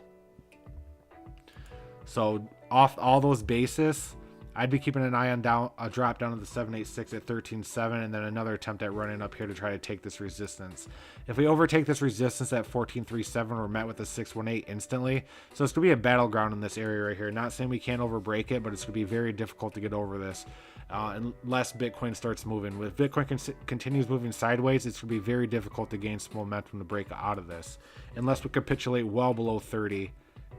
So off all those bases, I'd be keeping an eye on a drop down to the 786 at 13.7, and then another attempt at running up here to try to take this resistance. If we overtake this resistance at 14.37, we're met with a 618 instantly. So it's going to be a battleground in this area right here. Not saying we can't overbreak it, but it's going to be very difficult to get over this unless Bitcoin starts moving. If Bitcoin continues moving sideways, it's going to be very difficult to gain some momentum to break out of this, unless we capitulate well below 30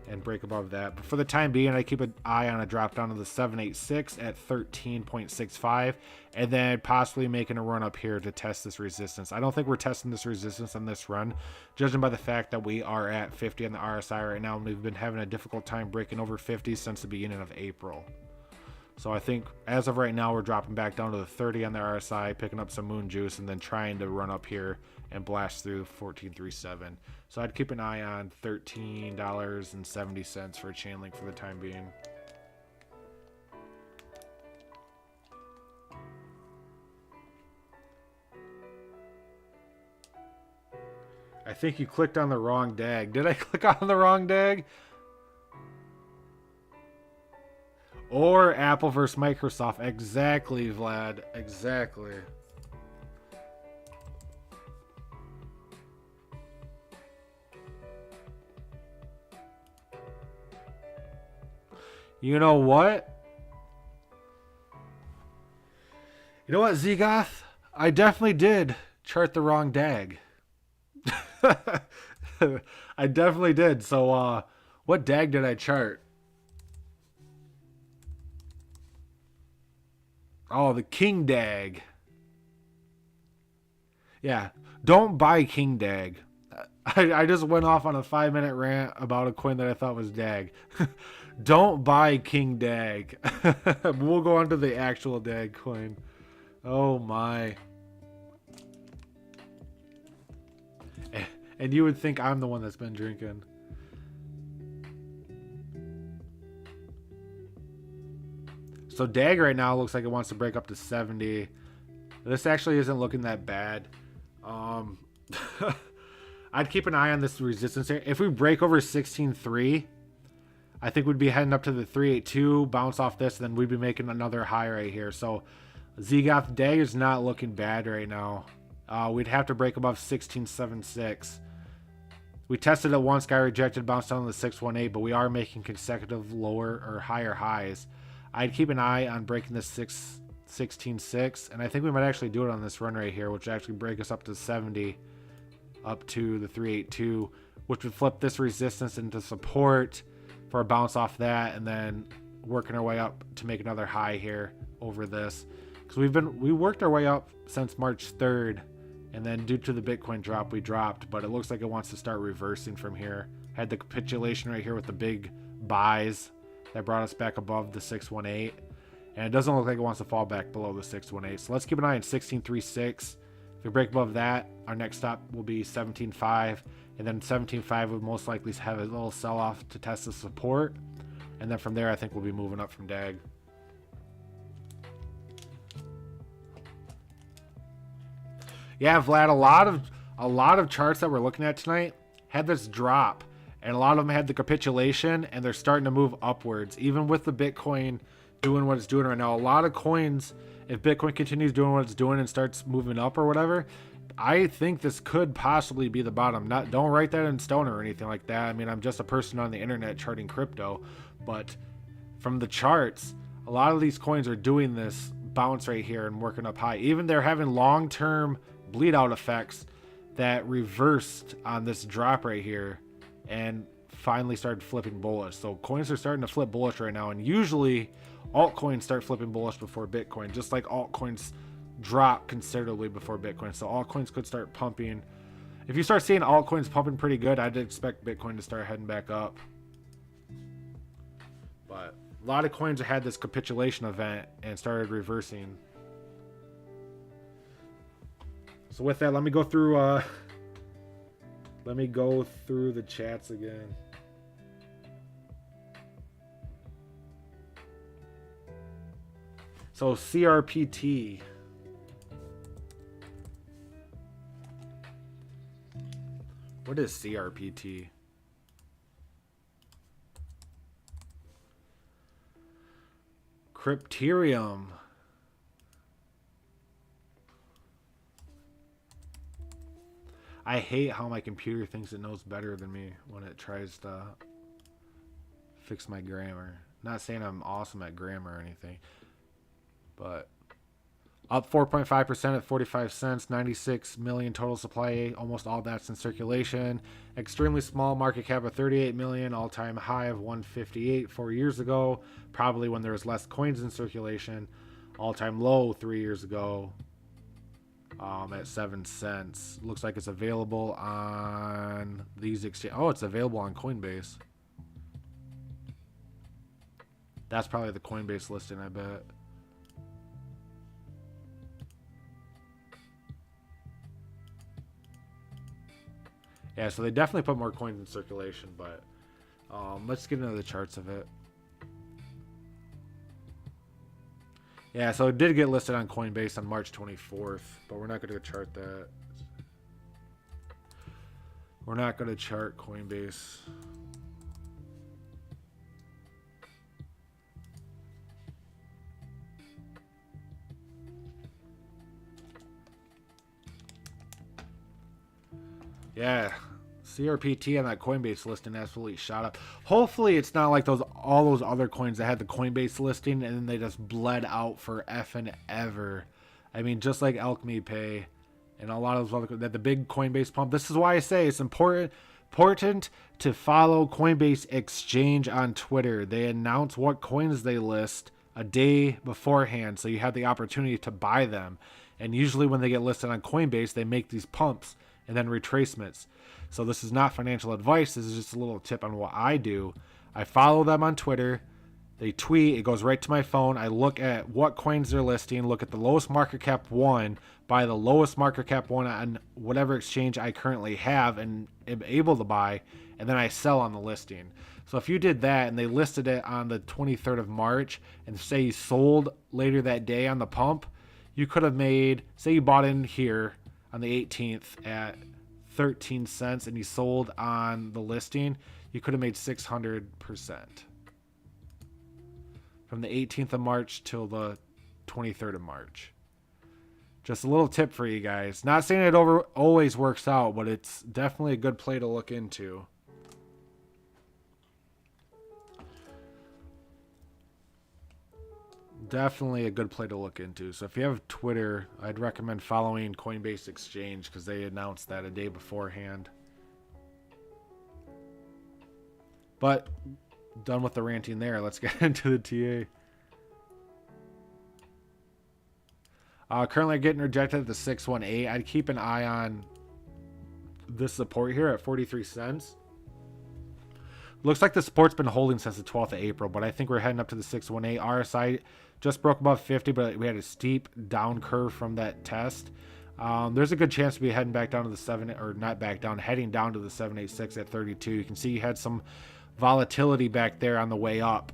and break above that. But for the time being, I keep an eye on a drop down to the 786 at 13.65, and then possibly making a run up here to test this resistance. I don't think we're testing this resistance on this run, judging by the fact that we are at 50 on the RSI right now, and we've been having a difficult time breaking over 50 since the beginning of April. So I think as of right now, we're dropping back down to the 30 on the RSI, picking up some moon juice, and then trying to run up here and blast through 14.37. So I'd keep an eye on $13.70 for a Chainlink for the time being. I think you clicked on the wrong DAG. Did I click on the wrong DAG? Or Apple versus Microsoft. Exactly, Vlad. Exactly. You know what? You know what, Zegoth? I definitely did chart the wrong DAG. I definitely did. So, what DAG did I chart? Oh, the King DAG. Yeah, don't buy King DAG. I just went off on a 5-minute rant about a coin that I thought was DAG. Don't buy King DAG. We'll go on to the actual DAG coin. Oh my. And you would think I'm the one that's been drinking. So DAG right now looks like it wants to break up to 70. This actually isn't looking that bad. I'd keep an eye on this resistance area. If we break over 16.3, I think we'd be heading up to the 382, bounce off this, and then we'd be making another high right here. So Zegoth, DAG is not looking bad right now. We'd have to break above 16.76. We tested it once, got rejected, bounced down to the 618, but we are making consecutive lower or higher highs. I'd keep an eye on breaking this 16.6, and I think we might actually do it on this run right here, which would actually break us up to 70, up to the 382, which would flip this resistance into support for a bounce off that, and then working our way up to make another high here over this. Because we worked our way up since March 3rd, And then due to the Bitcoin drop, we dropped, but it looks like it wants to start reversing from here. Had the capitulation right here with the big buys that brought us back above the 618. And it doesn't look like it wants to fall back below the 618. So let's keep an eye on 1636. If we break above that, our next stop will be 17.5. And then 17.5 would most likely have a little sell-off to test the support. And then from there, I think we'll be moving up from DAG. Yeah, Vlad, a lot of charts that we're looking at tonight had this drop, and a lot of them had the capitulation, and they're starting to move upwards, even with the Bitcoin doing what it's doing right now. A lot of coins, if Bitcoin continues doing what it's doing and starts moving up or whatever, I think this could possibly be the bottom. Don't write that in stone or anything like that. I mean, I'm just a person on the internet charting crypto, but from the charts, a lot of these coins are doing this bounce right here and working up high. Even they're having long-term bleed out effects that reversed on this drop right here and finally started flipping bullish. So coins are starting to flip bullish right now, and usually altcoins start flipping bullish before Bitcoin, just like altcoins drop considerably before Bitcoin. So altcoins could start pumping. If you start seeing altcoins pumping pretty good, I'd expect Bitcoin to start heading back up. But a lot of coins had this capitulation event and started reversing. So with that, let me go through the chats again. So CRPT. What is CRPT? Crypterium. I hate how my computer thinks it knows better than me when it tries to fix my grammar. Not saying I'm awesome at grammar or anything, but up 4.5% at 45 cents, 96 million total supply, almost all that's in circulation. Extremely small market cap of 38 million, all-time high of 158 4 years ago, probably when there was less coins in circulation. All-time low 3 years ago at 7 cents. Looks like it's available on these exchanges. Oh, it's available on Coinbase. That's probably the Coinbase listing, I bet. Yeah, so they definitely put more coins in circulation, but let's get into the charts of it. Yeah, so it did get listed on Coinbase on March 24th, but we're not going to chart that. We're not going to chart Coinbase. Yeah, CRPT on that Coinbase listing absolutely shot up. Hopefully it's not like all those other coins that had the Coinbase listing and then they just bled out for effing ever. I mean, just like Alchemy Pay and a lot of those other, that the big Coinbase pump. This is why I say it's important to follow Coinbase Exchange on Twitter. They announce what coins they list a day beforehand, so you have the opportunity to buy them. And usually when they get listed on Coinbase, they make these pumps and then retracements. So this is not financial advice. This is just a little tip on what I do. I follow them on Twitter. They tweet. It goes right to my phone. I look at what coins they're listing, look at the lowest market cap one, buy the lowest market cap one on whatever exchange I currently have and am able to buy, and then I sell on the listing. So if you did that and they listed it on the 23rd of March and say you sold later that day on the pump, you could have made, say you bought in here on the 18th at 13 cents and you sold on the listing, you could have made 600% from the 18th of March till the 23rd of March. Just a little tip for you guys. Not saying it always works out, but it's definitely a good play to look into. Definitely a good play to look into. So if you have Twitter, I'd recommend following Coinbase Exchange because they announced that a day beforehand. But done with the ranting there. Let's get into the TA. Currently getting rejected at the 618. I'd keep an eye on this support here at 43 cents. Looks like the support's been holding since the 12th of April, but I think we're heading up to the 618. RSI just broke above 50, but we had a steep down curve from that test. There's a good chance to be heading back down to the 7, or not back down, heading down to the 786 at 32. You can see you had some volatility back there on the way up.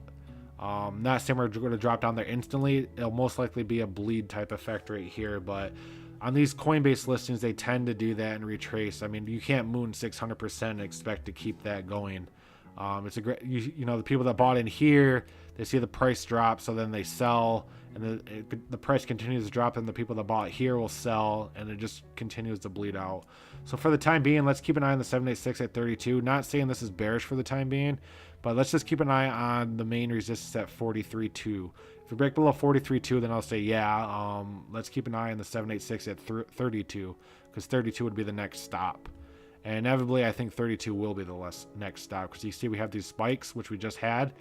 Not saying we're going to drop down there instantly. It'll most likely be a bleed type effect right here, but on these Coinbase listings, they tend to do that and retrace. I mean, you can't moon 600% and expect to keep that going. It's a great, you know, the people that bought in here, they see the price drop, so then they sell, and the price continues to drop, and the people that bought here will sell, and it just continues to bleed out. So for the time being, let's keep an eye on the 786 at 32. Not saying this is bearish for the time being, but let's just keep an eye on the main resistance at 43.2. If we break below 43.2, then I'll say, yeah, let's keep an eye on the 786 at 32, because 32 would be the next stop. And inevitably, I think 32 will be the next stop, because you see we have these spikes, which we just had,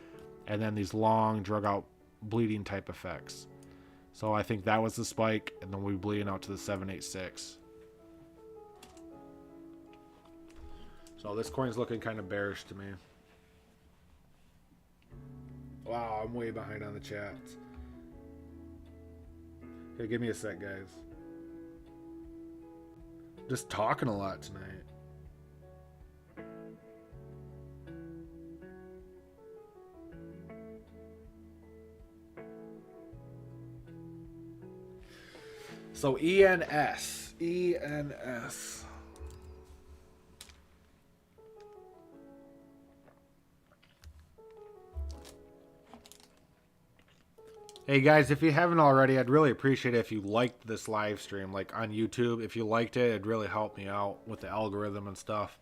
and then these long, drug out, bleeding type effects. So I think that was the spike, and then we'll be bleeding out to the 786. So this coin's looking kind of bearish to me. Wow, I'm way behind on the chats. Here, give me a sec, guys. Just talking a lot tonight. So ENS. ENS. Hey guys, if you haven't already, I'd really appreciate it if you liked this live stream, like on YouTube. If you liked it, it'd really help me out with the algorithm and stuff.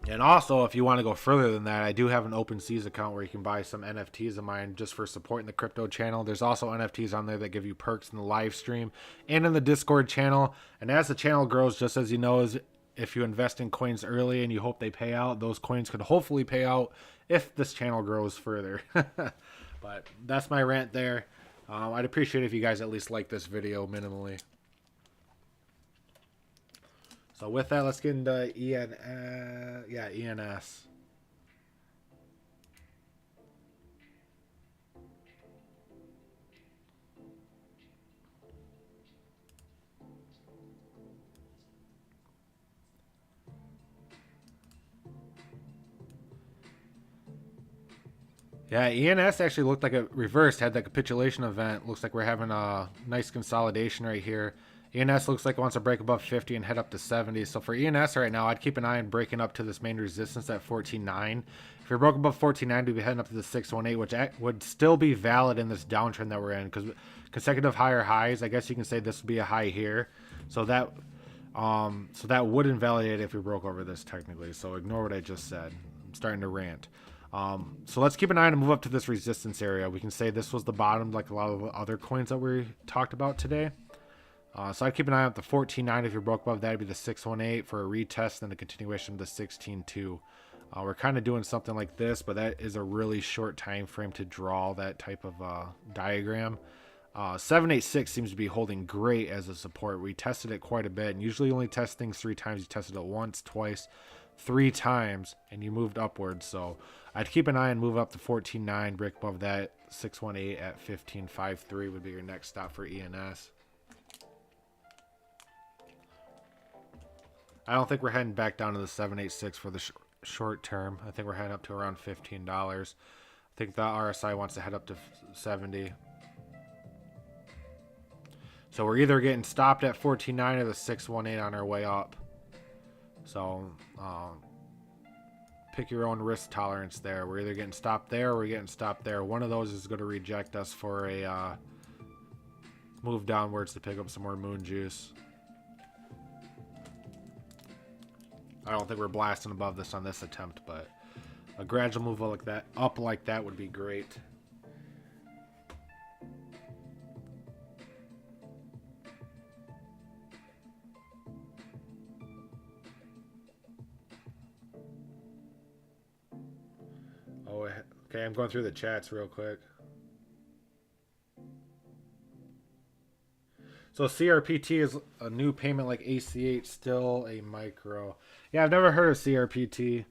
And also, if you want to go further than that, I do have an OpenSeas account where you can buy some NFTs of mine just for supporting the crypto channel. There's also NFTs on there that give you perks in the live stream and in the Discord channel. And as the channel grows, just as you know, if you invest in coins early and you hope they pay out, those coins could hopefully pay out if this channel grows further. But that's my rant there. I'd appreciate it if you guys at least like this video minimally. So with that, let's get into ENS. Yeah, ENS actually looked like it reversed, had that capitulation event. Looks like we're having a nice consolidation right here. ENS looks like it wants to break above 50 and head up to 70. So for ENS right now, I'd keep an eye on breaking up to this main resistance at 14.9. If you're broke above 14.9, we'd be heading up to the 618, which would still be valid in this downtrend that we're in, because consecutive higher highs, I guess you can say this would be a high here. So that would invalidate it if we broke over this technically. So ignore what I just said. I'm starting to rant. So let's keep an eye on and move up to this resistance area. We can say this was the bottom, like a lot of other coins that we talked about today. So I'd keep an eye on the 14.9. If you're broke above that, it'd be the 618 for a retest and a continuation of the 16.2. We're kind of doing something like this, but that is a really short time frame to draw that type of diagram. 786 seems to be holding great as a support. We tested it quite a bit, and usually only test things 3 times. You tested it once, twice, 3 times, and you moved upwards. So I'd keep an eye and move up to 14.9, break above that. 618 at 15.53 would be your next stop for ENS. I don't think we're heading back down to the 786 for the short term. I think we're heading up to around $15. I think the RSI wants to head up to 70. So we're either getting stopped at 14.9 or the 618 on our way up. So pick your own risk tolerance there. We're either getting stopped there or we're getting stopped there. One of those is going to reject us for a move downwards to pick up some more moon juice. I don't think we're blasting above this on this attempt, but a gradual move like that, up like that, would be great. Oh, okay, I'm going through the chats real quick. So CRPT is a new payment like ACH, still a micro. Yeah, I've never heard of CRPT.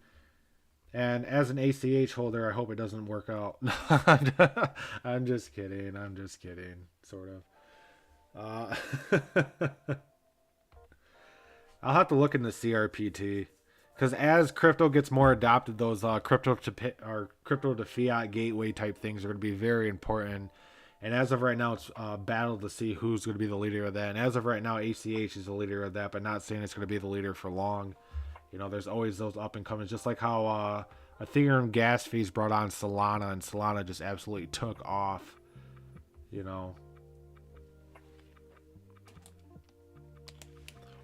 And as an ACH holder, I hope it doesn't work out. I'm just kidding. I'm just kidding. Sort of. I'll have to look into CRPT because as crypto gets more adopted, those crypto to fiat gateway type things are going to be very important. And as of right now, it's a battle to see who's going to be the leader of that. And as of right now, ACH is the leader of that, but not saying it's going to be the leader for long. You know, there's always those up and comings, just like how Ethereum gas fees brought on Solana, and Solana just absolutely took off. You know,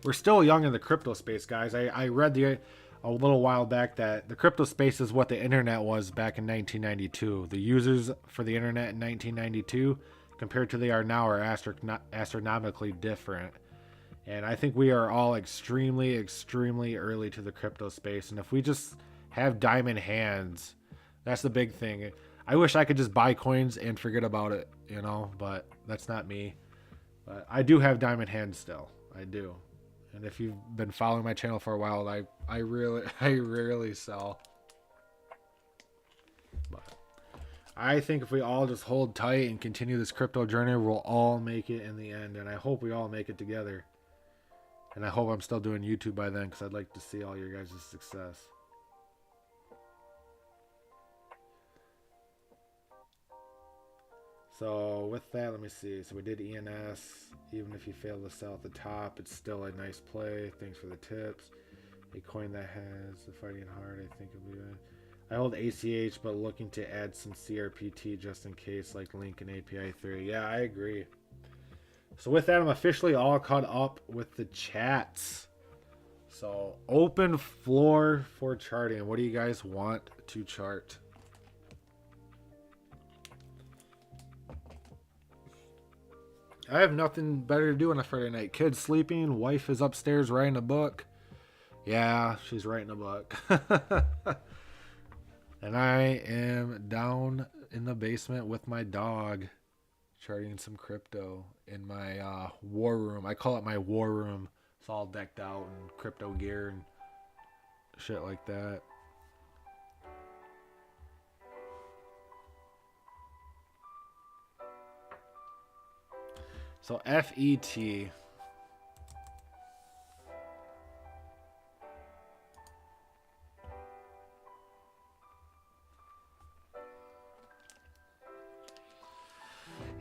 we're still young in the crypto space, guys. I read a little while back that the crypto space is what the internet was back in 1992. The users for the internet in 1992 compared to they are now are astronomically different. And I think we are all extremely, extremely early to the crypto space. And if we just have diamond hands, that's the big thing. I wish I could just buy coins and forget about it, you know, but that's not me. But I do have diamond hands still. I do. And if you've been following my channel for a while, I rarely sell. But I think if we all just hold tight and continue this crypto journey, we'll all make it in the end. And I hope we all make it together. And I hope I'm still doing YouTube by then because I'd like to see all your guys' success. So with that, let me see. So we did ENS. Even if you fail to sell at the top, it's still a nice play. Thanks for the tips. A coin that has the fighting hard, I think it'll be good. I hold ACH, but looking to add some CRPT just in case, like Link and API 3. Yeah, I agree. So with that, I'm officially all caught up with the chats. So open floor for charting. What do you guys want to chart? I have nothing better to do on a Friday night. Kids sleeping. Wife is upstairs writing a book. Yeah, she's writing a book. And I am down in the basement with my dog charting some crypto in my war room. I call it my war room. It's all decked out in crypto gear and shit like that. So FET.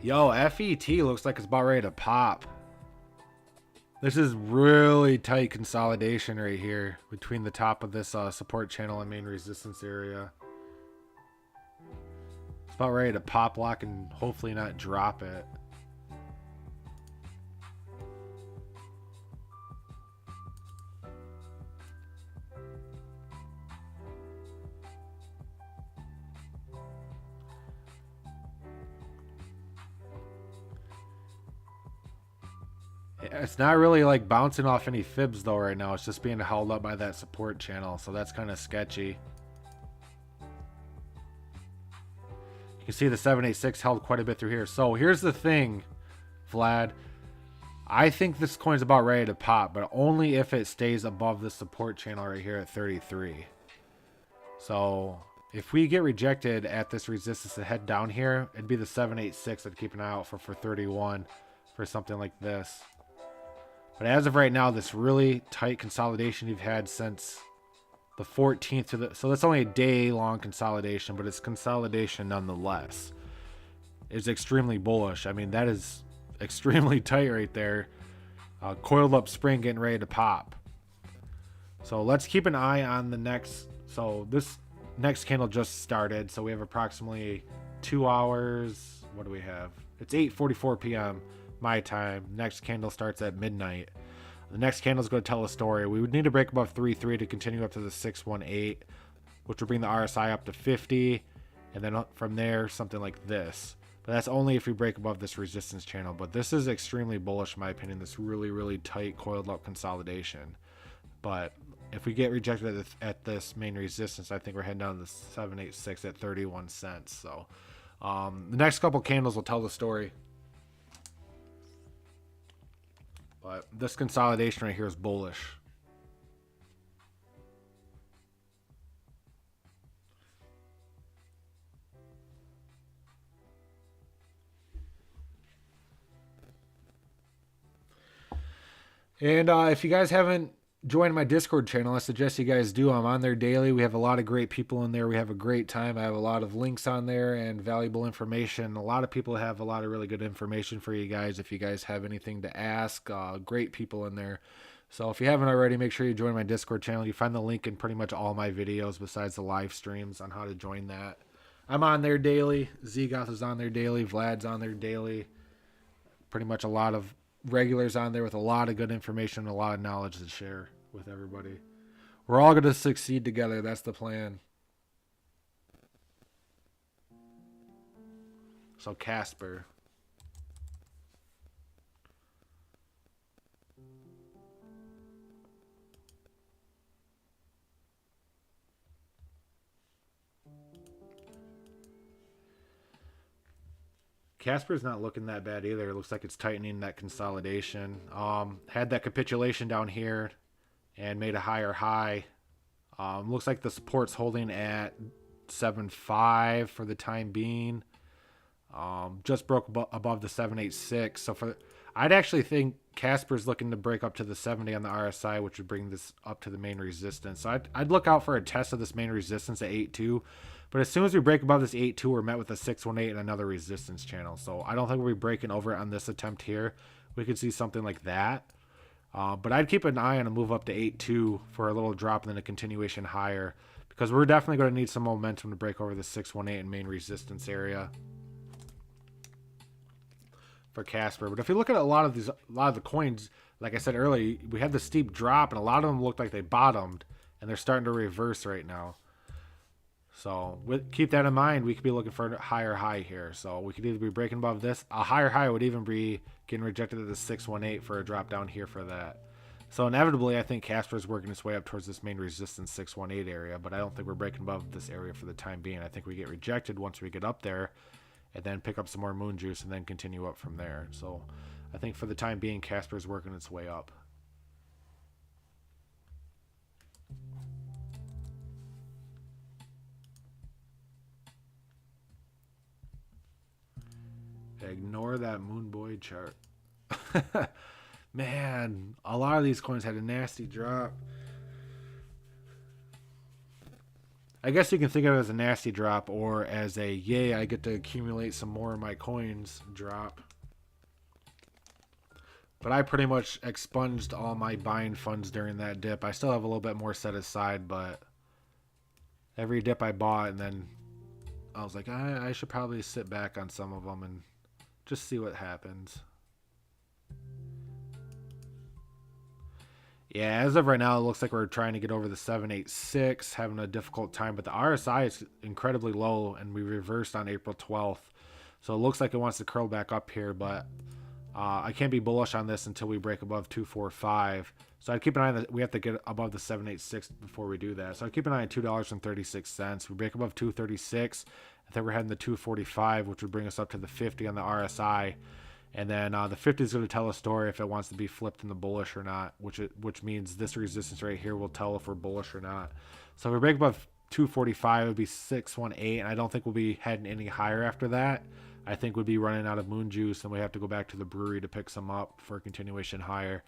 Yo, FET looks like it's about ready to pop. This is really tight consolidation right here between the top of this support channel and main resistance area. It's about ready to pop lock and hopefully not drop it. It's not really like bouncing off any fibs though right now. It's just being held up by that support channel. So that's kind of sketchy. You can see the 786 held quite a bit through here. So here's the thing, Vlad. I think this coin's about ready to pop, but only if it stays above the support channel right here at 33. So if we get rejected at this resistance to head down here, it'd be the 786 I'd keep an eye out for 31 for something like this. But as of right now, this really tight consolidation you've had since the 14th to the... So that's only a day-long consolidation, but it's consolidation nonetheless. It's extremely bullish. I mean, that is extremely tight right there. Coiled up spring getting ready to pop. So let's keep an eye on the next... So this next candle just started. So we have approximately 2 hours. What do we have? It's 8:44 p.m. my time. Next candle starts at midnight. The next candle is going to tell a story. We would need to break above 3.3 to continue up to the 618, which would bring the RSI up to 50, and then from there something like this. But that's only if we break above this resistance channel. But this is extremely bullish in my opinion, this really tight coiled up consolidation. But if we get rejected at this main resistance, I think we're heading down to the 786 at 31 cents. So the next couple candles will tell the story. But this consolidation right here is bullish. And if you guys haven't joined my Discord channel, I suggest you guys do. I'm on there daily. We have a lot of great people in there. We have a great time. I have a lot of links on there and valuable information. A lot of people have a lot of really good information for you guys. If you guys have anything to ask, great people in there. So if you haven't already, make sure you join my Discord channel. You find the link in pretty much all my videos besides the live streams on how to join that. I'm on there daily. Zgoth is on there daily. Vlad's on there daily. Pretty much a lot of regulars on there with a lot of good information and a lot of knowledge to share with everybody. We're all going to succeed together. That's the plan. So Casper. Casper's not looking that bad either. It looks like it's tightening that consolidation. Had that capitulation down here and made a higher high. Looks like the support's holding at 7.5 for the time being. Just broke above the 786. So I'd actually think Casper's looking to break up to the 70 on the RSI, which would bring this up to the main resistance. So I'd look out for a test of this main resistance at 8.2. But as soon as we break above this 8.2, we're met with a 618 and another resistance channel. So I don't think we'll be breaking over on this attempt here. We could see something like that. But I'd keep an eye on a move up to 8.2 for a little drop and then a continuation higher, because we're definitely going to need some momentum to break over the 618 and main resistance area for Casper. But if you look at a lot of the coins, like I said earlier, we had the steep drop and a lot of them looked like they bottomed and they're starting to reverse right now. So keep that in mind. We could be looking for a higher high here. So we could either be breaking above this. A higher high would even be getting rejected at the 618 for a drop down here for that. So inevitably, I think Casper is working its way up towards this main resistance 618 area, but I don't think we're breaking above this area for the time being. I think we get rejected once we get up there and then pick up some more moon juice and then continue up from there. So I think for the time being, Casper is working its way up. Ignore that Moon Boy chart. Man, a lot of these coins had a nasty drop. I guess you can think of it as a nasty drop or as a, yay, I get to accumulate some more of my coins drop. But I pretty much expunged all my buying funds during that dip. I still have a little bit more set aside, but every dip I bought, and then I was like, I should probably sit back on some of them and just see what happens. Yeah, as of right now, it looks like we're trying to get over the 786, having a difficult time. But the RSI is incredibly low, and we reversed on April 12th. So it looks like it wants to curl back up here, but I can't be bullish on this until we break above 245. So I'd keep an eye on that. We have to get above the 786 before we do that. So I'd keep an eye on $2.36. We break above 236. I think we're heading to 245, which would bring us up to the 50 on the RSI. And then the 50 is going to tell a story if it wants to be flipped in the bullish or not, which means this resistance right here will tell if we're bullish or not. So if we break above 245, it would be 618, and I don't think we'll be heading any higher after that. I think we'd be running out of moon juice, and we have to go back to the brewery to pick some up for a continuation higher.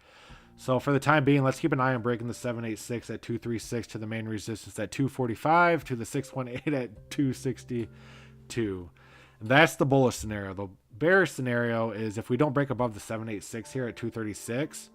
So for the time being, let's keep an eye on breaking the 786 at 236 to the main resistance at 245 to the 618 at 262. And that's the bullish scenario. The bearish scenario is if we don't break above the 786 here at 236,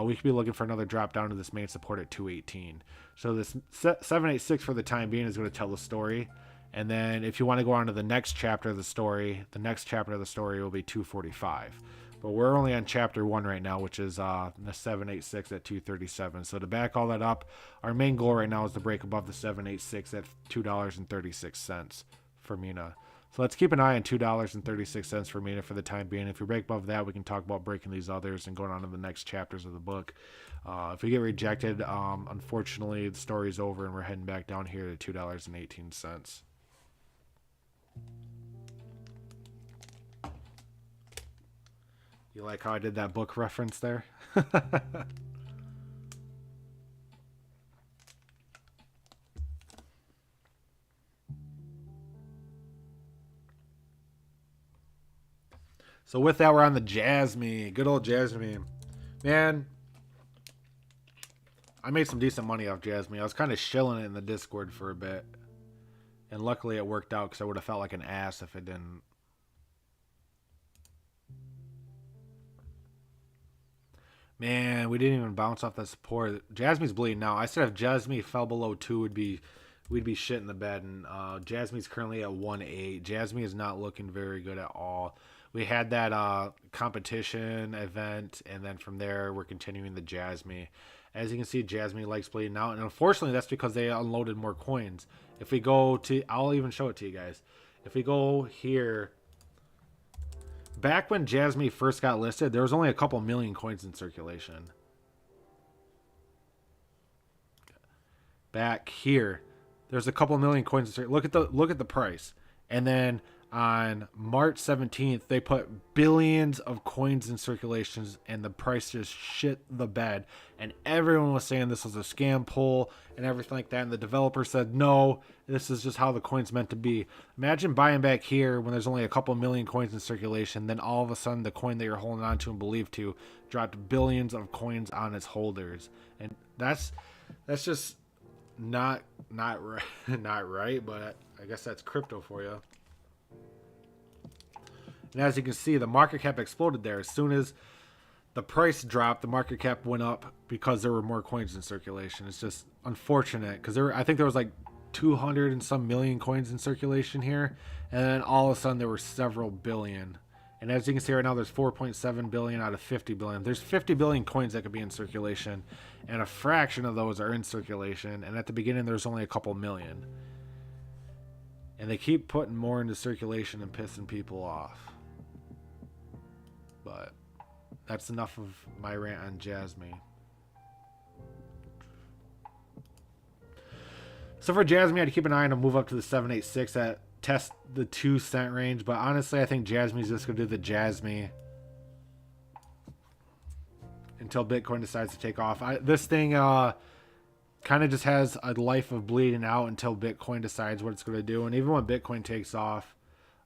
we could be looking for another drop down to this main support at 218. So this 786 for the time being is going to tell the story. And then if you want to go on to the next chapter of the story, the next chapter of the story will be 245. But we're only on chapter 1 right now, which is the 786 at 237. So to back all that up, our main goal right now is to break above the 786 at $2.36 for Mina. So let's keep an eye on $2.36 for Mina for the time being. If we break above that, we can talk about breaking these others and going on to the next chapters of the book. If we get rejected, unfortunately, the story's over and we're heading back down here to $2.18. You like how I did that book reference there? So with that, we're on the Jasmine. Good old Jasmine. Man, I made some decent money off Jasmine. I was kind of shilling it in the Discord for a bit. And luckily it worked out because I would have felt like an ass if it didn't. Man, we didn't even bounce off that support. Jasmine's bleeding now. I said if Jasmine fell below 2, we'd be shit in the bed. And Jasmine's currently at 1.8. Jasmine is not looking very good at all. We had that competition event, and then from there we're continuing the Jasmine. As you can see, Jasmine likes bleeding out, and unfortunately that's because they unloaded more coins. If we go to, I'll even show it to you guys. If we go here, back when Jasmine first got listed, there was only a couple million coins in circulation. Back here, there's a couple million coins in circulation. Look at the price, and then on March 17th, they put billions of coins in circulations, and the price just shit the bed. And everyone was saying this was a scam pull and everything like that. And the developer said, no, this is just how the coin's meant to be. Imagine buying back here when there's only a couple million coins in circulation. Then all of a sudden, the coin that you're holding on to and believe to dropped billions of coins on its holders. And that's just not right, not right. But I guess that's crypto for you. And as you can see, the market cap exploded there. As soon as the price dropped, the market cap went up because there were more coins in circulation. It's just unfortunate because I think there was like 200 and some million coins in circulation here. And then all of a sudden there were several billion. And as you can see right now, there's 4.7 billion out of 50 billion. There's 50 billion coins that could be in circulation. And a fraction of those are in circulation. And at the beginning, there's only a couple million. And they keep putting more into circulation and pissing people off. But that's enough of my rant on Jasmine. So for Jasmine, I had to keep an eye on to move up to the 786 at test the 2 cent range. But honestly, I think Jasmine's just going to do the Jasmine until Bitcoin decides to take off. This thing kind of just has a life of bleeding out until Bitcoin decides what it's going to do. And even when Bitcoin takes off,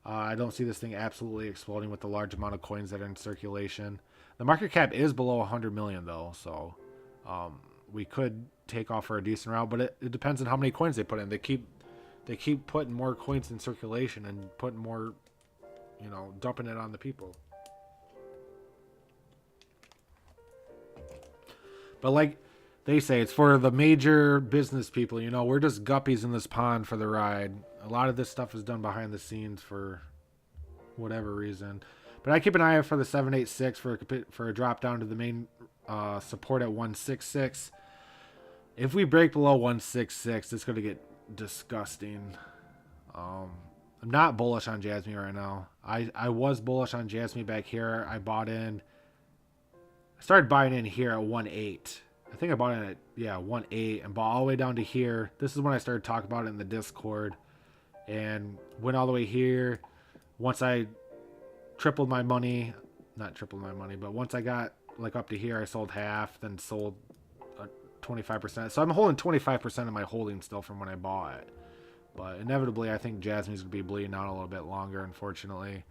I don't see this thing absolutely exploding with the large amount of coins that are in circulation. The market cap is below 100 million though, so we could take off for a decent route, but it depends on how many coins they put in. They keep putting more coins in circulation and putting more, dumping it on the people. But like they say, it's for the major business people. We're just guppies in this pond for the ride. A lot of this stuff is done behind the scenes for whatever reason. But I keep an eye out for the 786 for a drop down to the main support at 166. If we break below 166, it's going to get disgusting. I'm not bullish on Jasmine right now. I was bullish on Jasmine back here. I started buying in here at 1.8. I think I bought in at 1.8 and bought all the way down to here. This is when I started talking about it in the Discord. And went all the way here. Once I tripled my money, not tripled my money, but once I got like up to here, I sold half, then sold 25%. So I'm holding 25% of my holding still from when I bought it. But inevitably, I think Jasmine's going to be bleeding out a little bit longer, unfortunately.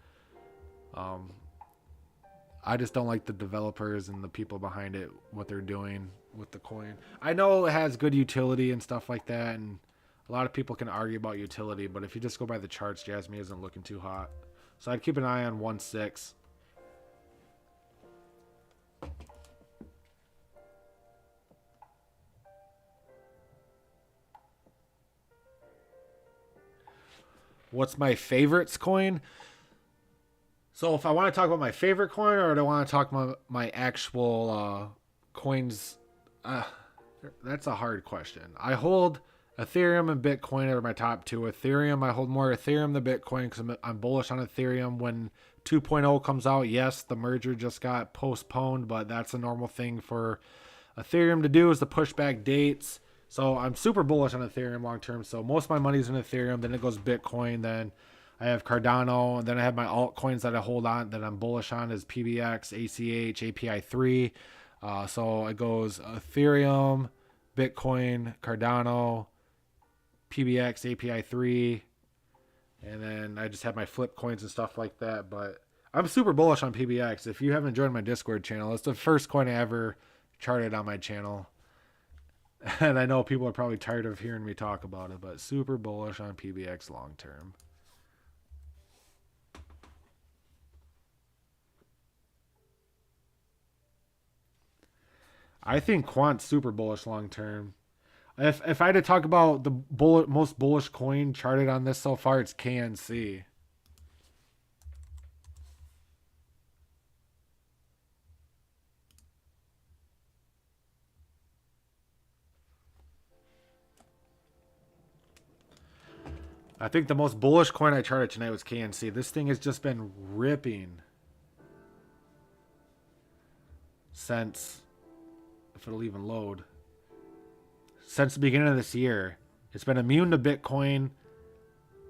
I just don't like the developers and the people behind it, what they're doing with the coin. I know it has good utility and stuff like that, and a lot of people can argue about utility, but if you just go by the charts, Jasmine isn't looking too hot. So I'd keep an eye on 1.6. What's my favorites coin? So if I want to talk about my favorite coin, or do I want to talk about my actual coins? That's a hard question. I hold Ethereum and Bitcoin are my top two. Ethereum, I hold more Ethereum than Bitcoin because I'm bullish on Ethereum. When 2.0 comes out, yes, the merger just got postponed, but that's a normal thing for Ethereum to do, is to push back dates. So I'm super bullish on Ethereum long term. So most of my money's in Ethereum. Then it goes Bitcoin. Then I have Cardano, and then I have my altcoins that I hold on that I'm bullish on is PBX, ACH, API3. So it goes Ethereum, Bitcoin, Cardano, PBX, API3, and then I just have my flip coins and stuff like that. But I'm super bullish on PBX. If you haven't joined my Discord channel, it's the first coin I ever charted on my channel. And I know people are probably tired of hearing me talk about it, but super bullish on PBX long term. I think Quant's super bullish long term. If I had to talk about the most bullish coin charted on this so far, it's KNC. I think the most bullish coin I charted tonight was KNC. This thing has just been ripping since, if it'll even load, since the beginning of this year. It's been immune to Bitcoin.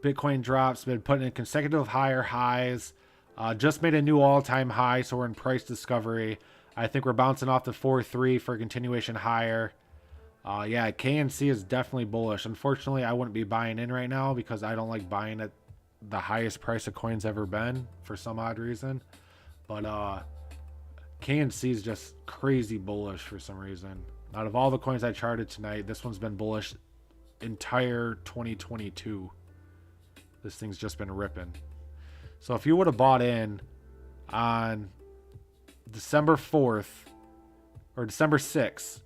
Bitcoin drops, been putting in consecutive higher highs. Just made a new all-time high, so we're in price discovery. I think we're bouncing off the 4.3 for a continuation higher. Yeah, KNC is definitely bullish. Unfortunately, I wouldn't be buying in right now because I don't like buying at the highest price a coin's ever been for some odd reason. But KNC is just crazy bullish for some reason. Out of all the coins I charted tonight, this one's been bullish entire 2022. This thing's just been ripping. So if you would have bought in on December 4th or December 6th,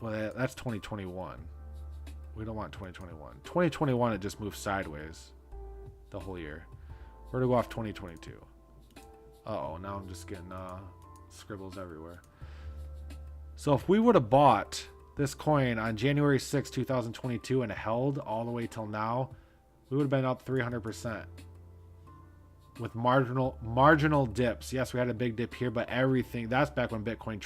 well, that's 2021. We don't want 2021. 2021, it just moved sideways the whole year. We're going to go off 2022. Uh-oh, now I'm just getting scribbles everywhere. So if we would have bought this coin on January 6, 2022 and held all the way till now, we would have been up 300% with marginal dips. Yes, we had a big dip here, but everything, that's back when Bitcoin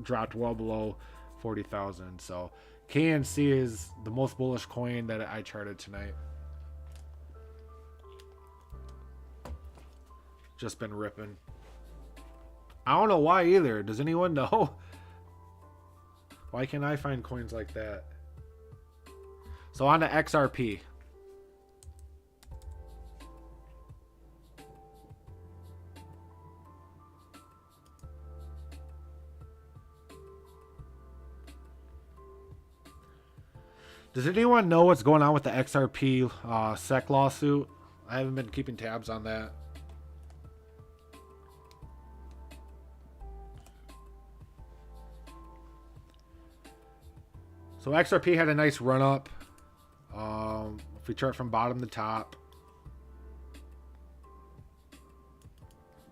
dropped well below 40,000. So KNC is the most bullish coin that I charted tonight. Just been ripping. I don't know why either. Does anyone know? Why can't I find coins like that? So on to XRP. Does anyone know what's going on with the XRP SEC lawsuit? I haven't been keeping tabs on that. So XRP had a nice run up. If we chart from bottom to top,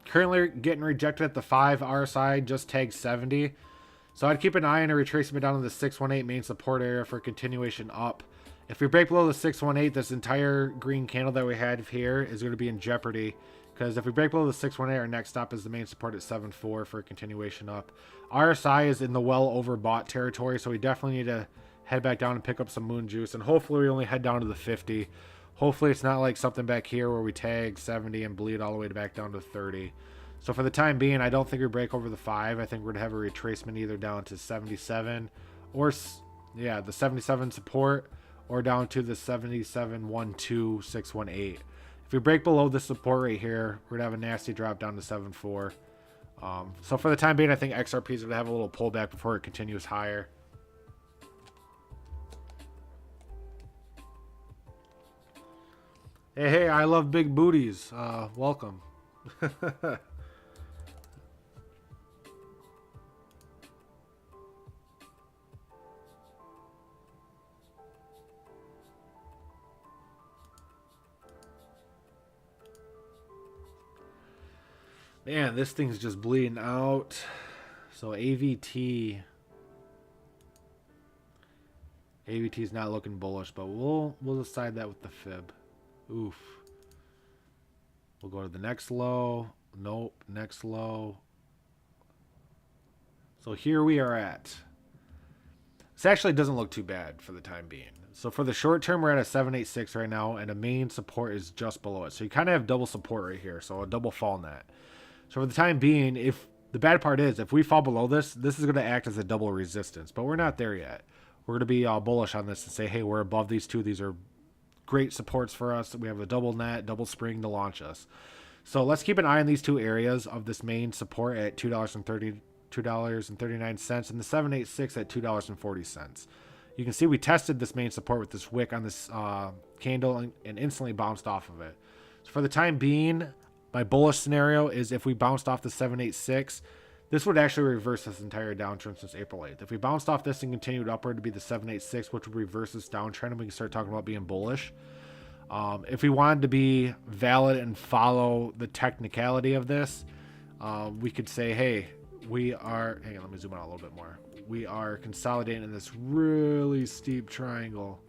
currently getting rejected at the 5 RSI, just tagged 70. So I'd keep an eye on a retracement down to the 618 main support area for continuation up. If we break below the 618, this entire green candle that we had here is going to be in jeopardy. Because if we break below the 618, our next stop is the main support at 7.4 for a continuation up. RSI is in the well overbought territory, so we definitely need to head back down and pick up some moon juice. And hopefully we only head down to the 50. Hopefully it's not like something back here where we tag 70 and bleed all the way back down to 30. So for the time being, I don't think we break over the 5. I think we're going to have a retracement either down to 77 or, yeah, the 77 support or down to the 77.12618. If we break below this support right here, we're going to have a nasty drop down to 7.4. So for the time being, I think XRP is going to have a little pullback before it continues higher. Hey, I love big booties. Welcome. Man, this thing's just bleeding out. So AVT is not looking bullish, but we'll decide that with the fib. Oof. We'll go to the next low. Nope, next low. So here we are at This actually doesn't look too bad for the time being. So for the short term, we're at a 786 right now, and a main support is just below it. So you kind of have double support right here, so a double fall net. So for the time being, if the bad part is if we fall below this, this is going to act as a double resistance, but we're not there yet. We're going to be bullish on this and say, hey, we're above these two. These are great supports for us. We have a double net, double spring to launch us. So let's keep an eye on these two areas of this main support at $2.39 and the 786 at $2.40. You can see we tested this main support with this wick on this candle and instantly bounced off of it. So for the time being, my bullish scenario is if we bounced off the 786, this would actually reverse this entire downtrend since April 8th. If we bounced off this and continued upward to be the 786, which would reverse this downtrend, and we can start talking about being bullish. If we wanted to be valid and follow the technicality of this, we could say, hey, we are, hang on, let me zoom out a little bit more. We are consolidating in this really steep triangle.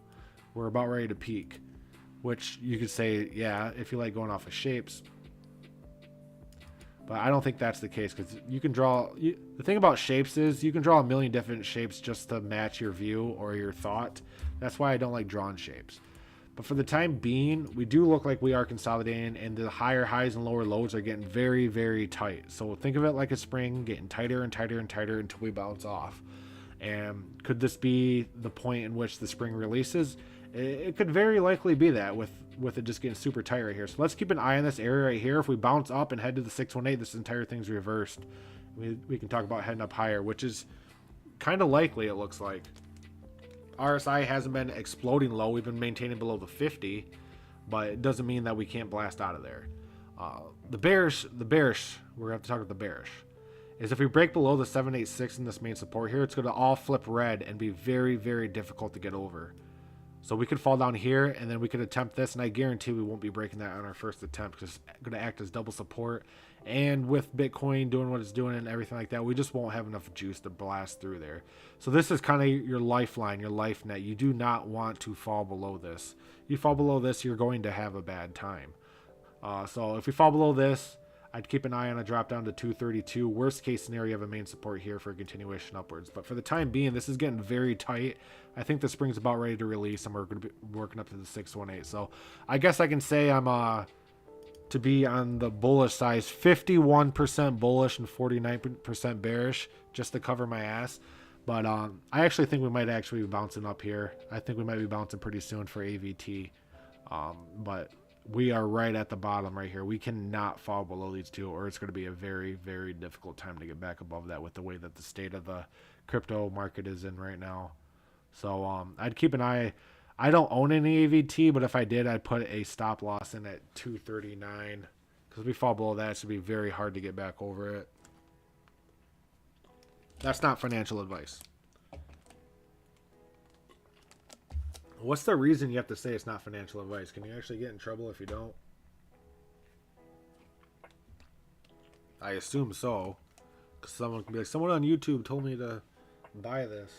We're about ready to peak, which you could say, yeah, if you like going off of shapes. But I don't think that's the case because you can draw, the thing about shapes is you can draw a million different shapes just to match your view or your thought. That's why I don't like drawing shapes. But for the time being, we do look like we are consolidating, and the higher highs and lower lows are getting very, very tight. So think of it like a spring, getting tighter and tighter and tighter until we bounce off. And could this be the point in which the spring releases? It could very likely be that with it just getting super tight right here. So let's keep an eye on this area right here. If we bounce up and head to the 618, this entire thing's reversed. We can talk about heading up higher, which is kind of likely, it looks like. RSI hasn't been exploding low. We've been maintaining below the 50, but it doesn't mean that we can't blast out of there. The bearish, we're going to have to talk about the bearish, is if we break below the 786 in this main support here, it's going to all flip red and be very, very difficult to get over. So we could fall down here, and then we could attempt this, and I guarantee we won't be breaking that on our first attempt because it's going to act as double support. And with Bitcoin doing what it's doing and everything like that, we just won't have enough juice to blast through there. So this is kind of your lifeline, your life net. You do not want to fall below this. You fall below this, you're going to have a bad time. So if we fall below this, I'd keep an eye on a drop down to 232. Worst case scenario, you have a main support here for a continuation upwards. But for the time being, this is getting very tight. I think the spring's about ready to release, and we're going to be working up to the 618. So I guess I can say I'm to be on the bullish side, 51% bullish and 49% bearish, just to cover my ass. But I actually think we might actually be bouncing up here. I think we might be bouncing pretty soon for AVT. But we are right at the bottom right here. We cannot fall below these two, or it's going to be a very, very difficult time to get back above that with the way that the state of the crypto market is in right now. So I'd keep an eye. I don't own any AVT, but if I did, I'd put a stop loss in at 239 because if we fall below that, it should be very hard to get back over it. That's not financial advice. What's the reason you have to say it's not financial advice? Can you actually get in trouble if you don't? I assume so. Because someone can be like, someone on YouTube told me to buy this.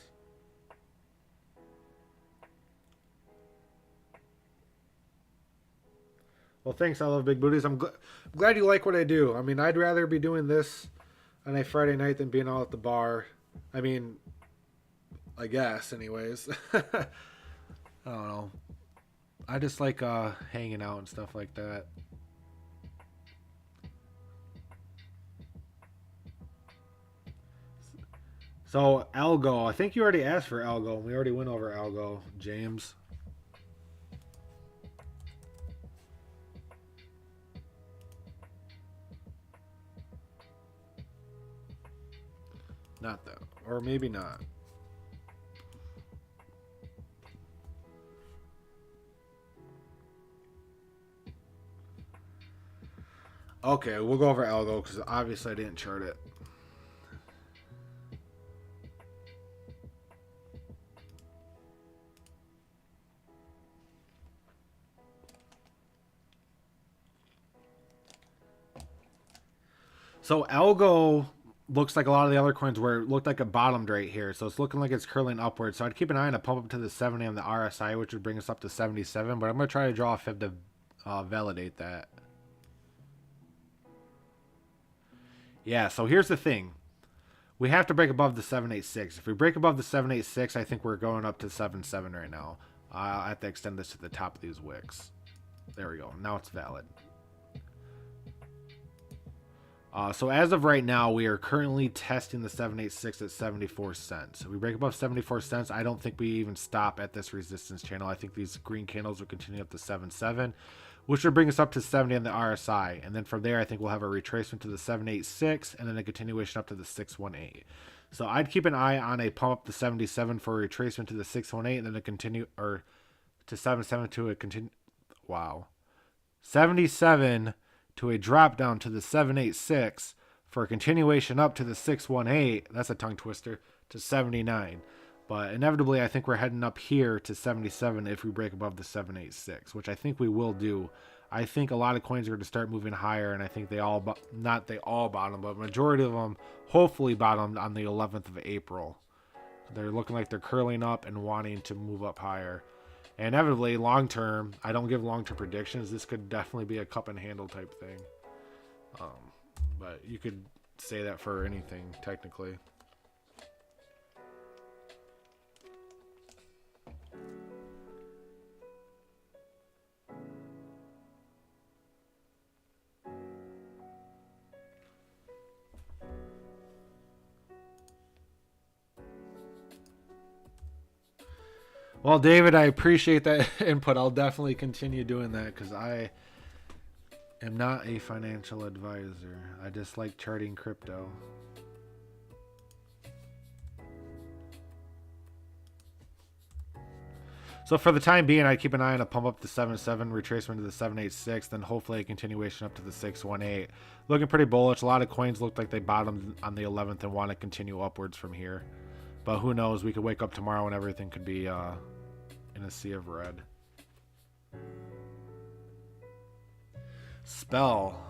Well, thanks. I love big booties. I'm glad you like what I do. I mean, I'd rather be doing this on a Friday night than being out at the bar. I mean, I guess, anyways. I don't know. I just like hanging out and stuff like that. So, Algo. I think you already asked for Algo. We already went over Algo, James. Not that. Or maybe not. Okay, we'll go over Algo because obviously I didn't chart it. So Algo looks like a lot of the other coins where it looked like it bottomed right here. So it's looking like it's curling upwards. So I'd keep an eye on a pump up to the 70 on the RSI, which would bring us up to 77. But I'm going to try to draw a fib to validate that. Yeah, so here's the thing. We have to break above the 786. If we break above the 786, I think we're going up to 77 right now. I have to extend this to the top of these wicks. There we go. Now it's valid. So as of right now, we are currently testing the 786 at 74 cents. If we break above 74 cents, I don't think we even stop at this resistance channel. I think these green candles will continue up to 77, which would bring us up to 70 on the RSI. And then from there, I think we'll have a retracement to the 786 and then a continuation up to the 618. So I'd keep an eye on a pump up to 77 for a retracement to the 618 and then a continue, or to 77 to a continue. Wow. 77 to a drop down to the 786 for a continuation up to the 618. That's a tongue twister, to 79. But inevitably, I think we're heading up here to 77 if we break above the 786, which I think we will do. I think a lot of coins are going to start moving higher, and I think they all, not they all bottom, but majority of them hopefully bottomed on the 11th of April. They're looking like they're curling up and wanting to move up higher. And inevitably, long term, I don't give long term predictions. This could definitely be a cup and handle type thing. But you could say that for anything, technically. Well, David, I appreciate that input. I'll definitely continue doing that because I am not a financial advisor. I just like charting crypto. So for the time being, I keep an eye on a pump up to 77, retracement to the 786, then hopefully a continuation up to the 618. Looking pretty bullish. A lot of coins look like they bottomed on the 11th and want to continue upwards from here. But who knows? We could wake up tomorrow and everything could be in a sea of red. Spell.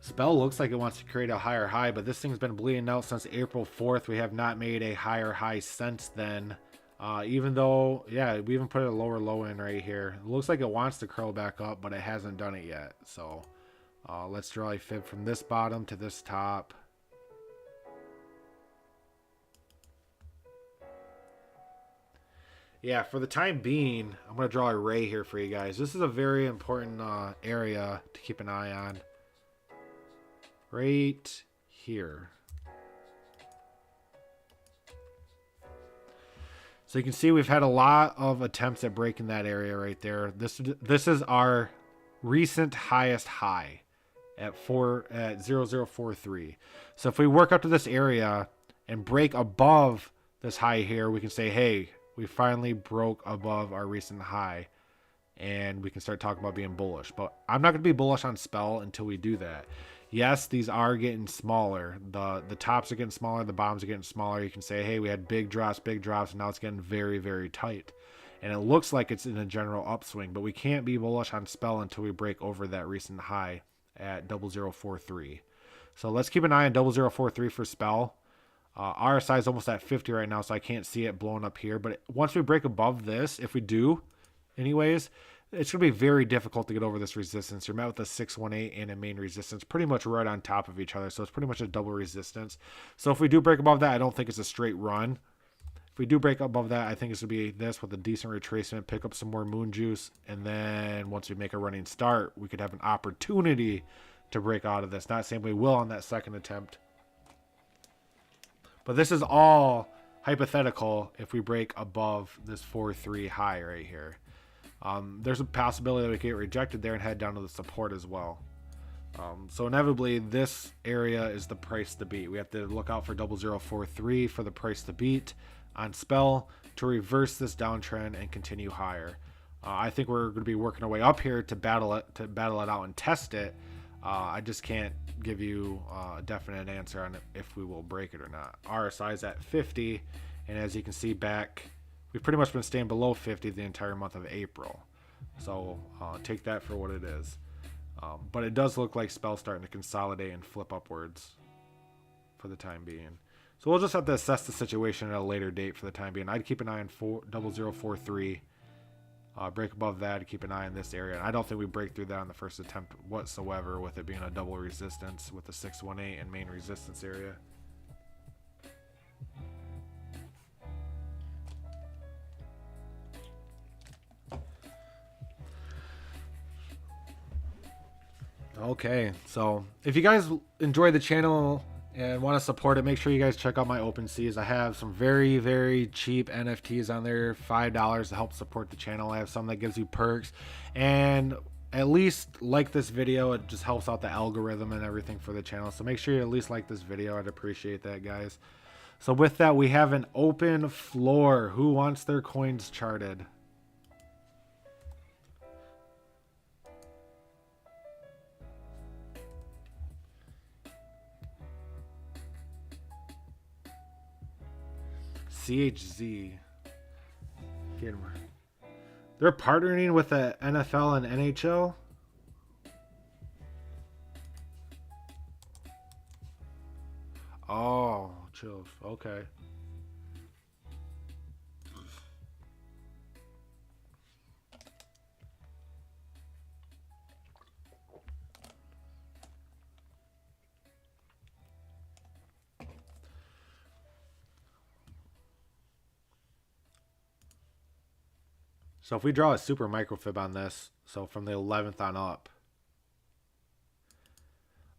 Spell looks like it wants to create a higher high, but this thing's been bleeding out since April 4th. We have not made a higher high since then. Even though, yeah, we even put a lower low in right here. It looks like it wants to curl back up, but it hasn't done it yet. So let's draw a fib from this bottom to this top. Yeah, for the time being, I'm going to draw a ray here for you guys. This is a very important area to keep an eye on. Right here. So you can see we've had a lot of attempts at breaking that area right there. This is our recent highest high at 0043. So if we work up to this area and break above this high here, we can say, hey, we finally broke above our recent high, and we can start talking about being bullish. But I'm not going to be bullish on Spell until we do that. Yes, these are getting smaller. The tops are getting smaller. The bottoms are getting smaller. You can say, hey, we had big drops, and now it's getting very, very tight. And it looks like it's in a general upswing, but we can't be bullish on Spell until we break over that recent high at 0043. So let's keep an eye on 0043 for Spell. RSI is almost at 50 right now, so I can't see it blowing up here. But once we break above this, if we do, anyways, it's going to be very difficult to get over this resistance. You're met with a 618 and a main resistance pretty much right on top of each other. So it's pretty much a double resistance. So if we do break above that, I don't think it's a straight run. If we do break above that, I think it's going to be this with a decent retracement, pick up some more moon juice. And then once we make a running start, we could have an opportunity to break out of this. Not saying we will on that second attempt. But this is all hypothetical if we break above this 4-3 high right here. There's a possibility that we get rejected there and head down to the support as well. So inevitably, this area is the price to beat. We have to look out for 0043 for the price to beat on Spell to reverse this downtrend and continue higher. I think we're going to be working our way up here to battle it out and test it. I just can't give you a definite answer on if we will break it or not. RSI is at 50, and as you can see back, we've pretty much been staying below 50 the entire month of April. So take that for what it is. But it does look like Spell's starting to consolidate and flip upwards. for the time being. So we'll just have to assess the situation at a later date for the time being. I'd keep an eye on 0043. Break above that, keep an eye on this area. And I don't think we break through that on the first attempt whatsoever, with it being a double resistance with the 618 and main resistance area. Okay, so if you guys enjoy the channel and want to support it, make sure you guys check out my OpenSeas. I have some very, very cheap NFTs on there, $5 to help support the channel. I have some that gives you perks, and at least like this video. It just helps out the algorithm and everything for the channel. So make sure you at least like this video. I'd appreciate that, guys. So with that, we have an open floor. Who wants their coins charted? CHZ. They're partnering with the NFL and NHL. Oh, chills. Okay. So if we draw a super microfib on this, so from the 11th on up,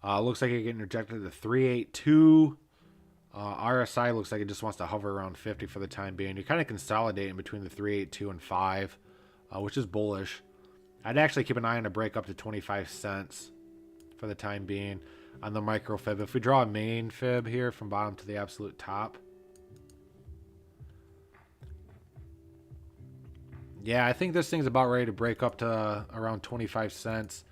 looks like it getting rejected to 382. RSI looks like it just wants to hover around 50 for the time being. You're kind of consolidating between the 382 and 5, which is bullish. I'd actually keep an eye on a break up to 25 cents for the time being on the microfib. If we draw a main fib here from bottom to the absolute top, yeah, I think this thing's about ready to break up to around 25 cents.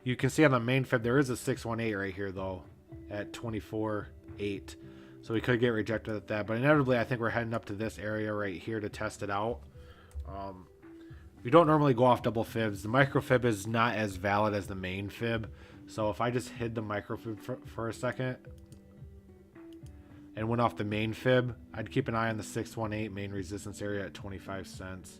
You can see on the main fib there is a 618 right here though at 24.8. So we could get rejected at that, but inevitably I think we're heading up to this area right here to test it out. We don't normally go off double fibs. The micro fib is not as valid as the main fib. So if I just hid the micro fib for a second and went off the main fib, I'd keep an eye on the 618 main resistance area at 25 cents.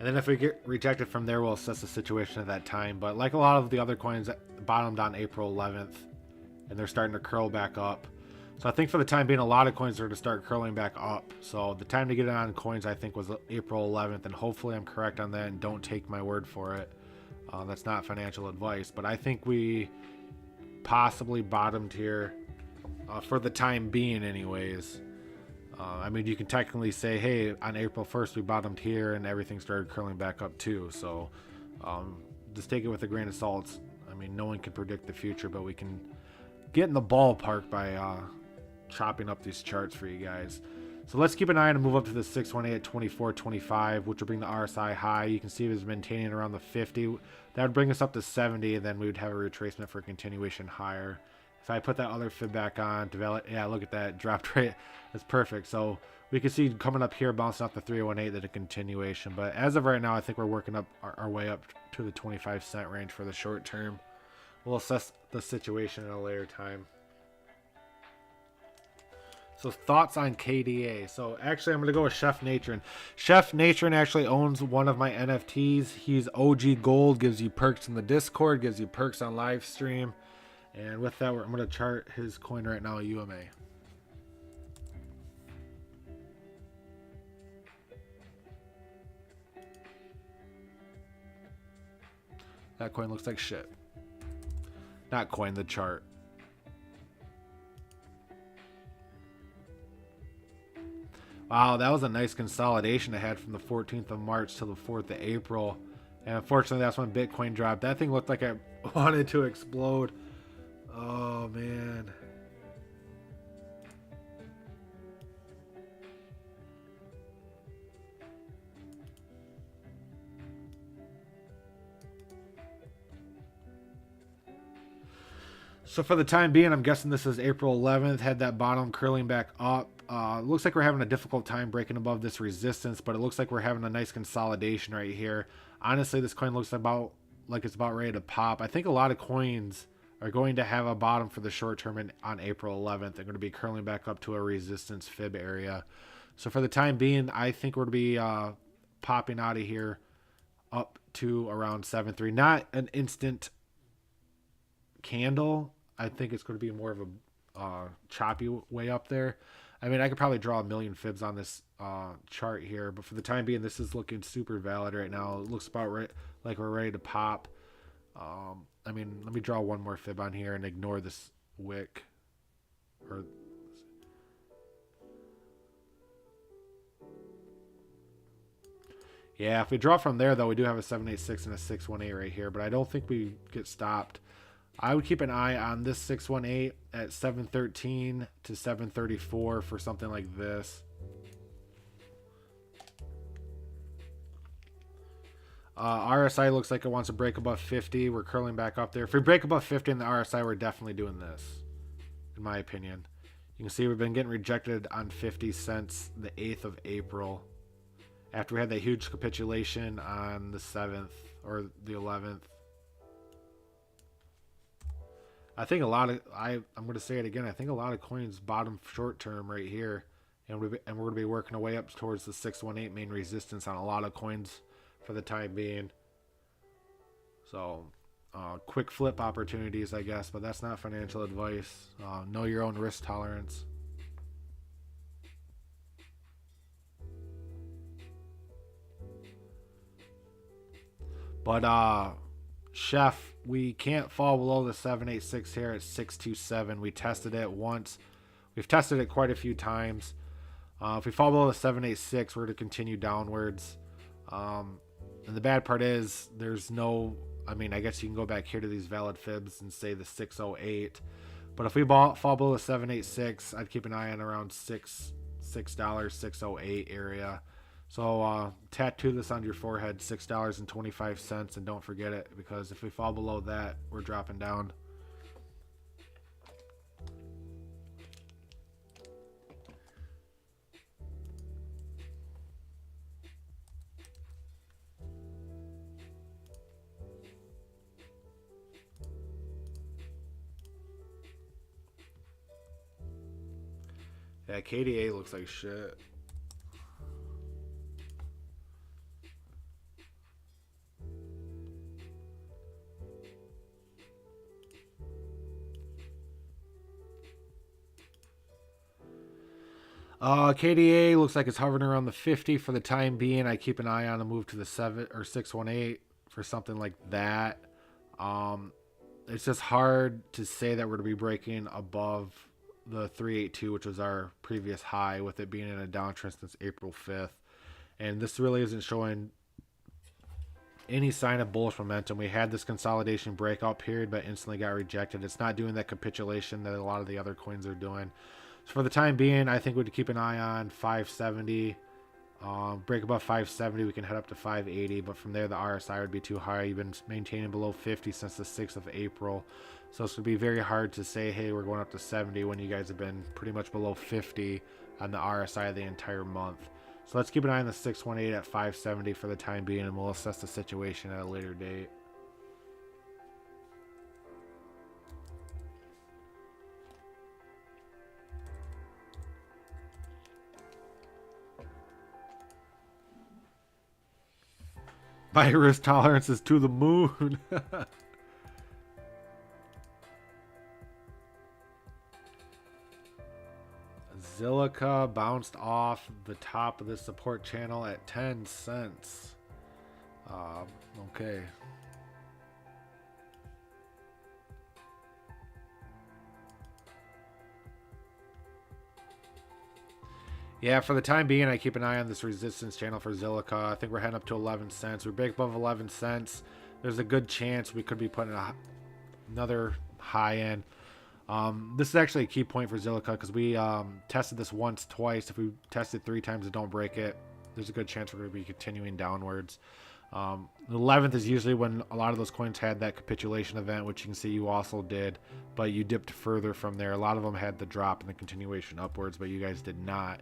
And then if we get rejected from there, we'll assess the situation at that time. But like a lot of the other coins, bottomed on April 11th, and they're starting to curl back up. So I think for the time being, a lot of coins are going to start curling back up. So the time to get on coins, I think, was April 11th. And hopefully I'm correct on that, and don't take my word for it. That's not financial advice. But I think we possibly bottomed here for the time being anyways. I mean, you can technically say, hey, on April 1st, we bottomed here and everything started curling back up too. So just take it with a grain of salt. I mean, no one can predict the future, but we can get in the ballpark by chopping up these charts for you guys. So let's keep an eye on and move up to the 618 at 24.25, which will bring the RSI high. You can see it is maintaining around the 50. That would bring us up to 70, and then we would have a retracement for a continuation higher. If I put that other fib back on, develop, yeah, look at that, dropped right. That's perfect. So we can see coming up here, bouncing off the 318, that a continuation. But as of right now, I think we're working up our way up to the 25 cent range for the short term. We'll assess the situation at a later time. So thoughts on KDA. So actually, I'm going to go with Chef Natron. Chef Natron actually owns one of my NFTs. He's OG Gold, gives you perks in the Discord, gives you perks on live stream. And with that, I'm going to chart his coin right now, UMA. That coin looks like shit. Not coin, the chart. Wow, that was a nice consolidation I had from the 14th of March to the 4th of April. And unfortunately, that's when Bitcoin dropped. That thing looked like it wanted to explode. Oh, man. So for the time being, I'm guessing this is April 11th. Had that bottom curling back up. Looks like we're having a difficult time breaking above this resistance, but it looks like we're having a nice consolidation right here. Honestly, this coin looks about like it's about ready to pop. I think a lot of coins are going to have a bottom for the short term on April 11th. They're going to be curling back up to a resistance fib area. So for the time being, I think we're going to be popping out of here up to around 7.3. Not an instant candle. I think it's going to be more of a choppy way up there. I mean, I could probably draw a million fibs on this chart here, but for the time being, this is looking super valid right now. It looks about right, like we're ready to pop. I mean, let me draw one more fib on here and ignore this wick. Or yeah, if we draw from there, though, we do have a 786 and a 618 right here, but I don't think we get stopped. I would keep an eye on this 618 at 713 to 734 for something like this. RSI looks like it wants to break above 50. We're curling back up there. If we break above 50 in the RSI, we're definitely doing this, in my opinion. You can see we've been getting rejected on 50 since the 8th of April. After we had that huge capitulation on the 7th or the 11th. I think a lot of, I'm going to say it again, I think a lot of coins bottom short term right here. And we're going to be working our way up towards the 618 main resistance on a lot of coins for the time being. So, quick flip opportunities, I guess, but that's not financial advice. Know your own risk tolerance. But, Chef, we can't fall below the 786 here at 627. We tested it once. We've tested it quite a few times. If we fall below the 786, we're to continue downwards. And the bad part is there's no, I mean, I guess you can go back here to these valid fibs and say the 608. But if we fall below the 786, I'd keep an eye on around $6, 608 area. So tattoo this on your forehead, $6.25, and don't forget it, because if we fall below that, we're dropping down. Yeah, KDA looks like shit. KDA looks like it's hovering around the 50 for the time being. I keep an eye on a move to the 7 or 618 for something like that. It's just hard to say that we're to be breaking above the 382, which was our previous high, with it being in a downtrend since April 5th. And this really isn't showing any sign of bullish momentum. We had this consolidation breakout period, but instantly got rejected. It's not doing that capitulation that a lot of the other coins are doing. So for the time being, I think we'd keep an eye on 570. Break above 570, we can head up to 580, but from there the RSI would be too high. You've been maintaining below 50 since the 6th of April. So it's going to be very hard to say, hey, we're going up to 70 when you guys have been pretty much below 50 on the RSI the entire month. So let's keep an eye on the 618 at 570 for the time being, and we'll assess the situation at a later date. My risk tolerance is to the moon. Zilliqa bounced off the top of the support channel at 10 cents. Okay. Yeah, for the time being, I keep an eye on this resistance channel for Zilliqa. I think we're heading up to 11 cents. We break above 11 cents. There's a good chance we could be putting another high in. This is actually a key point for Zilliqa because we tested this once, twice. If we test it 3 times and don't break it, there's a good chance we're going to be continuing downwards. The 11th is usually when a lot of those coins had that capitulation event, which you can see you also did, but you dipped further from there. A lot of them had the drop and the continuation upwards, but you guys did not.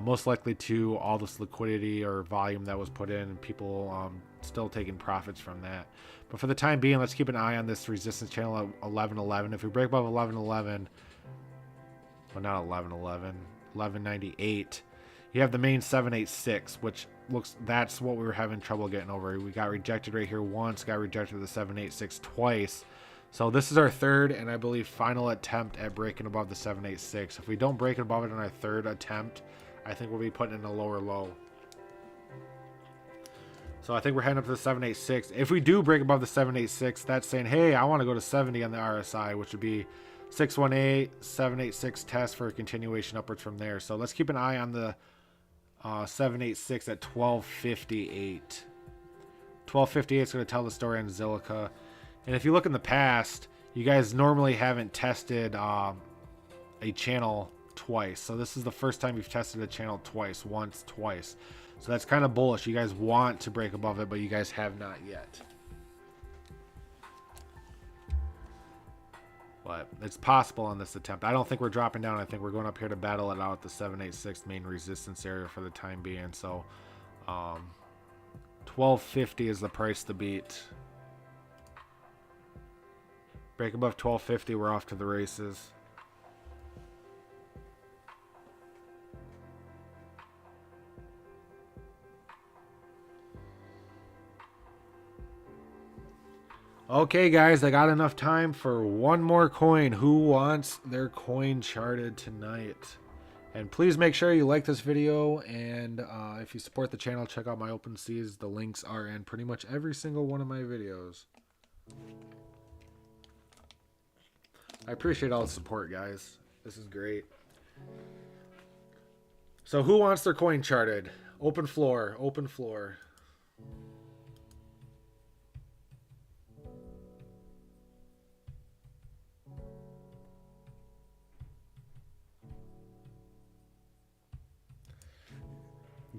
Most likely to all this liquidity or volume that was put in, and people still taking profits from that. But for the time being, let's keep an eye on this resistance channel at 1111. If we break above 1111, well, not 1111, 1198, you have the main 786, which looks, that's what we were having trouble getting over. We got rejected right here once, got rejected to the 786 twice. So this is our third and I believe final attempt at breaking above the 786. If we don't break above it on our third attempt, I think we'll be putting in a lower low. So I think we're heading up to the 786. If we do break above the 786, that's saying, hey, I want to go to 70 on the RSI, which would be 618, 786 test for a continuation upwards from there. So let's keep an eye on the 786 at 1258. 1258 is going to tell the story on Zilliqa. And if you look in the past, you guys normally haven't tested a channel twice. So this is the first time you've tested a channel twice, once, twice. So that's kind of bullish. You guys want to break above it, but you guys have not yet. But it's possible on this attempt. I don't think we're dropping down. I think we're going up here to battle it out at the 786 main resistance area for the time being. So 1250 is the price to beat. Break above 1250, we're off to the races. Okay, guys, I got enough time for one more coin. Who wants their coin charted tonight? And please make sure you like this video, and if you support the channel, check out my open seas. The links are in pretty much every single one of my videos. I appreciate all the support, guys. This is great. So who wants their coin charted? Open floor, open floor.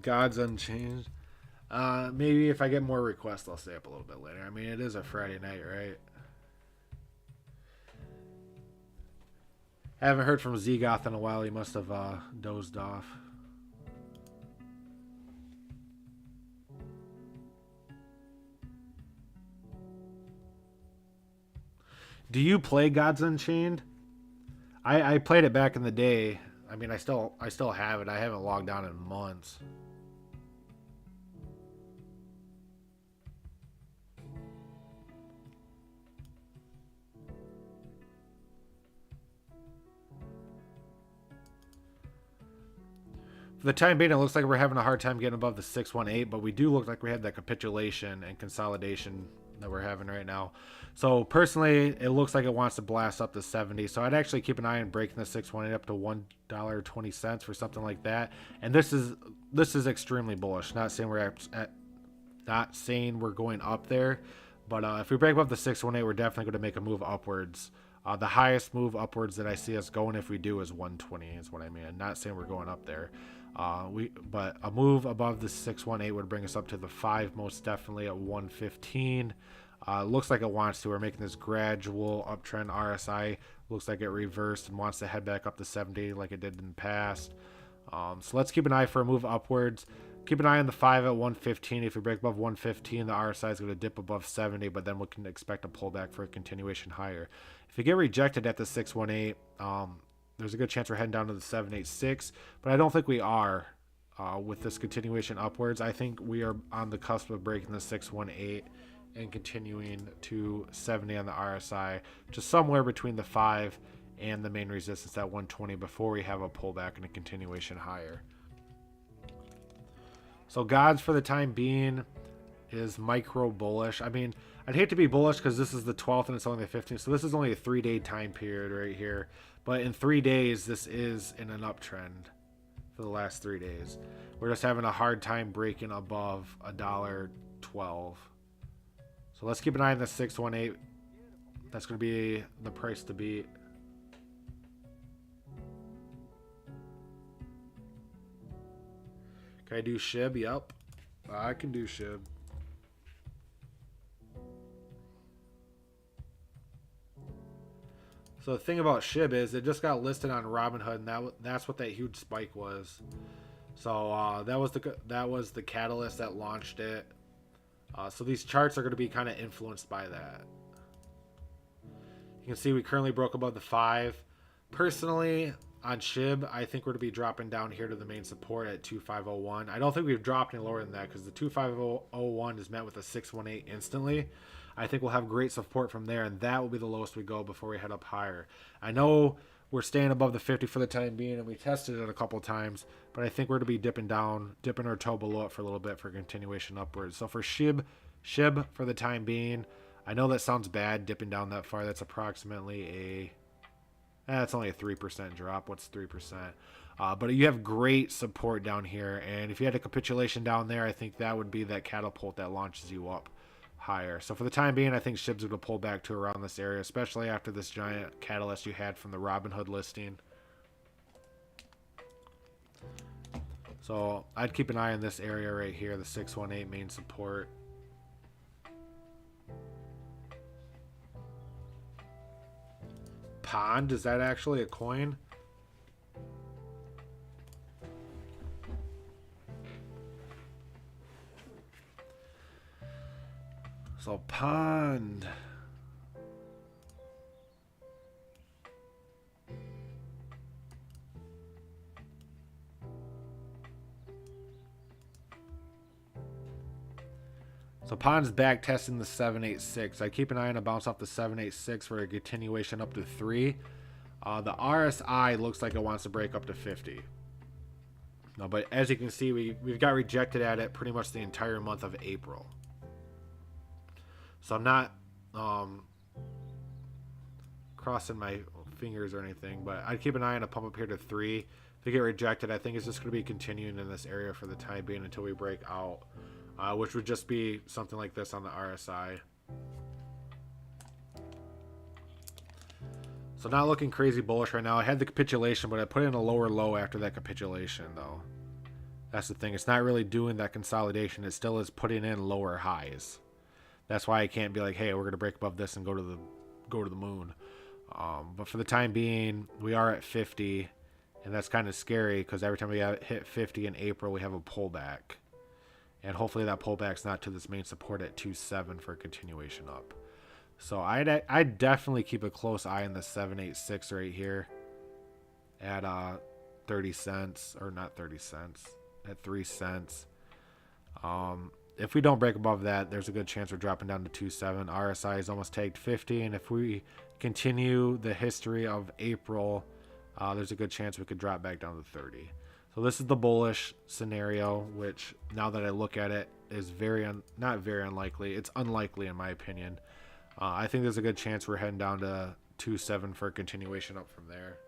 God's Unchanged. Maybe if I get more requests, I'll stay up a little bit later. I mean, it is a Friday night, right? Haven't heard from Zgoth in a while. He must have dozed off. Do you play Gods Unchained? I played it back in the day. I mean, I still have it. I haven't logged on in months. For the time being, it looks like we're having a hard time getting above the 618, but we do look like we had that capitulation and consolidation that we're having right now. So personally, it looks like it wants to blast up to 70. So I'd actually keep an eye on breaking the 618 up to $1.20 for something like that. And this is extremely bullish. Not saying we're going up there, but if we break above the 618, we're definitely going to make a move upwards. The highest move upwards that I see us going, if we do, is 120. Is what I mean. Not saying we're going up there. But a move above the 618 would bring us up to the 5, most definitely at 115. Looks like it wants to. We're making this gradual uptrend. RSI looks like it reversed and wants to head back up to 70 like it did in the past. So let's keep an eye for a move upwards. Keep an eye on the 5 at 115. If we break above 115, the RSI is going to dip above 70, but then we can expect a pullback for a continuation higher. If you get rejected at the 618, there's a good chance we're heading down to the 786, but I don't think we are with this continuation upwards. I think we are on the cusp of breaking the 618 and continuing to 70 on the RSI, just somewhere between the 5 and the main resistance at 120 before we have a pullback and a continuation higher. So Gods for the time being is micro bullish. I mean, I'd hate to be bullish because this is the 12th and it's only the 15th. So this is only a 3-day time period right here. But in 3 days, this is in an uptrend for the last 3 days. We're just having a hard time breaking above $1.12. So let's keep an eye on the 618. That's going to be the price to beat. Can I do SHIB? Yep. I can do SHIB. So the thing about SHIB is it just got listed on Robinhood, and that's what that huge spike was. So that was the catalyst that launched it. So these charts are going to be kind of influenced by that. You can see we currently broke above the 5. Personally, on SHIB, I think we're to be dropping down here to the main support at 2501. I don't think we've dropped any lower than that because the 2501 is met with a 618 instantly. I think we'll have great support from there, and that will be the lowest we go before we head up higher. I know we're staying above the 50 for the time being, and we tested it a couple times, but I think we're to be dipping down, dipping our toe below it for a little bit for continuation upwards. So for SHIB for the time being, I know that sounds bad, dipping down that far. That's approximately that's only a 3% drop. What's 3%? But you have great support down here, and if you had a capitulation down there, I think that would be that catapult that launches you up higher. So for the time being, I think SHIB's going to pull back to around this area, especially after this giant catalyst you had from the Robinhood listing. So I'd keep an eye on this area right here, the 618 main support. Pond, is that actually a coin? So Pond. So Pond's back testing the 786. I keep an eye on a bounce off the 786 for a continuation up to 3. The RSI looks like it wants to break up to 50. No, but as you can see, we've got rejected at it pretty much the entire month of April. So I'm not crossing my fingers or anything, but I'd keep an eye on a pump up here to 3. If we get rejected, I think it's just going to be continuing in this area for the time being until we break out, which would just be something like this on the RSI. So not looking crazy bullish right now. I had the capitulation, but I put in a lower low after that capitulation, though. That's the thing. It's not really doing that consolidation. It still is putting in lower highs. That's why I can't be like, hey, we're going to break above this and go to the moon. But for the time being, we are at 50, and that's kind of scary because every time we hit 50 in April, we have a pullback. And hopefully that pullback's not to this main support at 2.7 for a continuation up. So I'd definitely keep a close eye on the 786 right here at 30 cents, or not 30 cents, at 3 cents. If we don't break above that, there's a good chance we're dropping down to 2.7. RSI is almost tagged 50, and if we continue the history of April, there's a good chance we could drop back down to 30. So this is the bullish scenario, which now that I look at it is not very unlikely. It's unlikely in my opinion. I think there's a good chance we're heading down to 2.7 for a continuation up from there.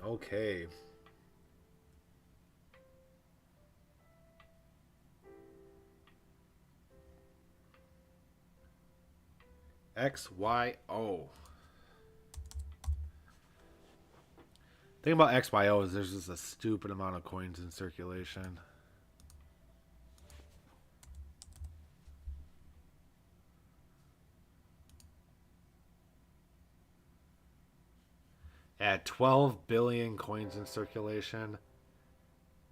Okay. XYO. Thing about XYO is there's just a stupid amount of coins in circulation. At 12 billion coins in circulation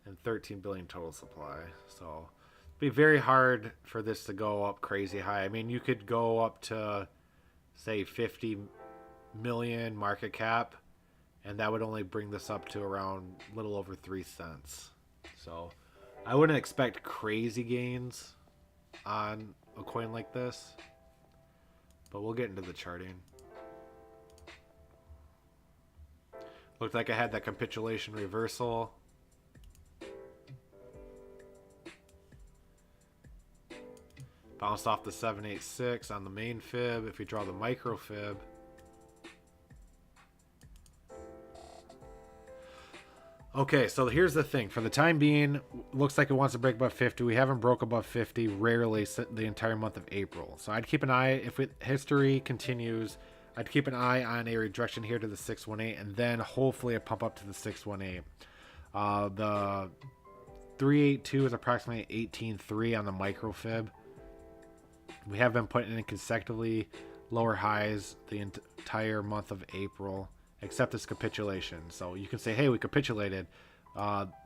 and 13 billion total supply. So it'd be very hard for this to go up crazy high. I mean, you could go up to, say, 50 million market cap, and that would only bring this up to around a little over 3 cents. So I wouldn't expect crazy gains on a coin like this, but we'll get into the charting. Looked like I had that capitulation reversal. Bounced off the 786 on the main fib. If we draw the micro fib, okay, so here's the thing. For the time being, looks like it wants to break above 50. We haven't broke above 50 rarely the entire month of April. So I'd keep an eye. If history continues, I'd keep an eye on a rejection here to the 618, and then hopefully a pump up to the 618. The 382 is approximately 18.3 on the micro fib. We have been putting in consecutively lower highs the entire month of April, except this capitulation. So you can say, hey, we capitulated.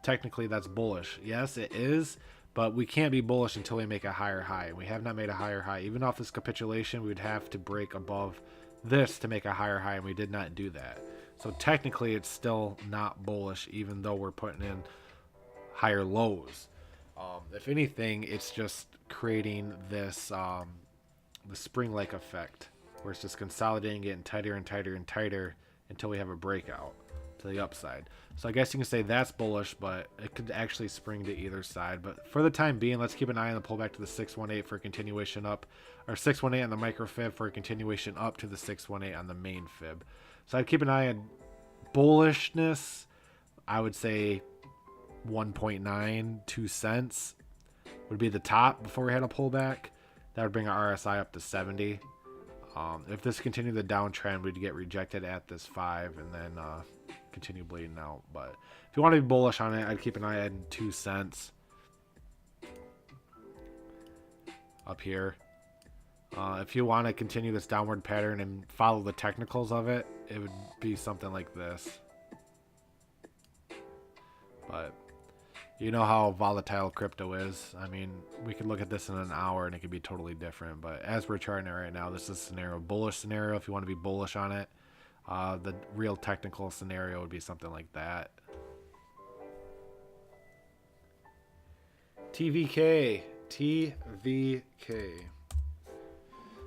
Technically, that's bullish. Yes, it is, but we can't be bullish until we make a higher high. We have not made a higher high. Even off this capitulation, we would have to break above this to make a higher high, and we did not do that. So technically, it's still not bullish, even though we're putting in higher lows. If anything, it's just creating this the spring-like effect, where it's just consolidating, getting tighter and tighter and tighter until we have a breakout to the upside. So I guess you can say that's bullish, but it could actually spring to either side. But for the time being, let's keep an eye on the pullback to the 618 for a continuation up, or 618 on the micro fib for a continuation up to the 618 on the main fib. So I'd keep an eye on bullishness. I would say 1.92 cents would be the top before we had a pullback. That would bring our RSI up to 70. If this continued the downtrend, we'd get rejected at this 5 and then continue bleeding out. But if you want to be bullish on it, I'd keep an eye on 2 cents up here. If you want to continue this downward pattern and follow the technicals of it, it would be something like this. But you know how volatile crypto is. I mean, we could look at this in an hour and it could be totally different. But as we're charting it right now, this is a scenario, bullish scenario. If you want to be bullish on it, the real technical scenario would be something like that. TVK.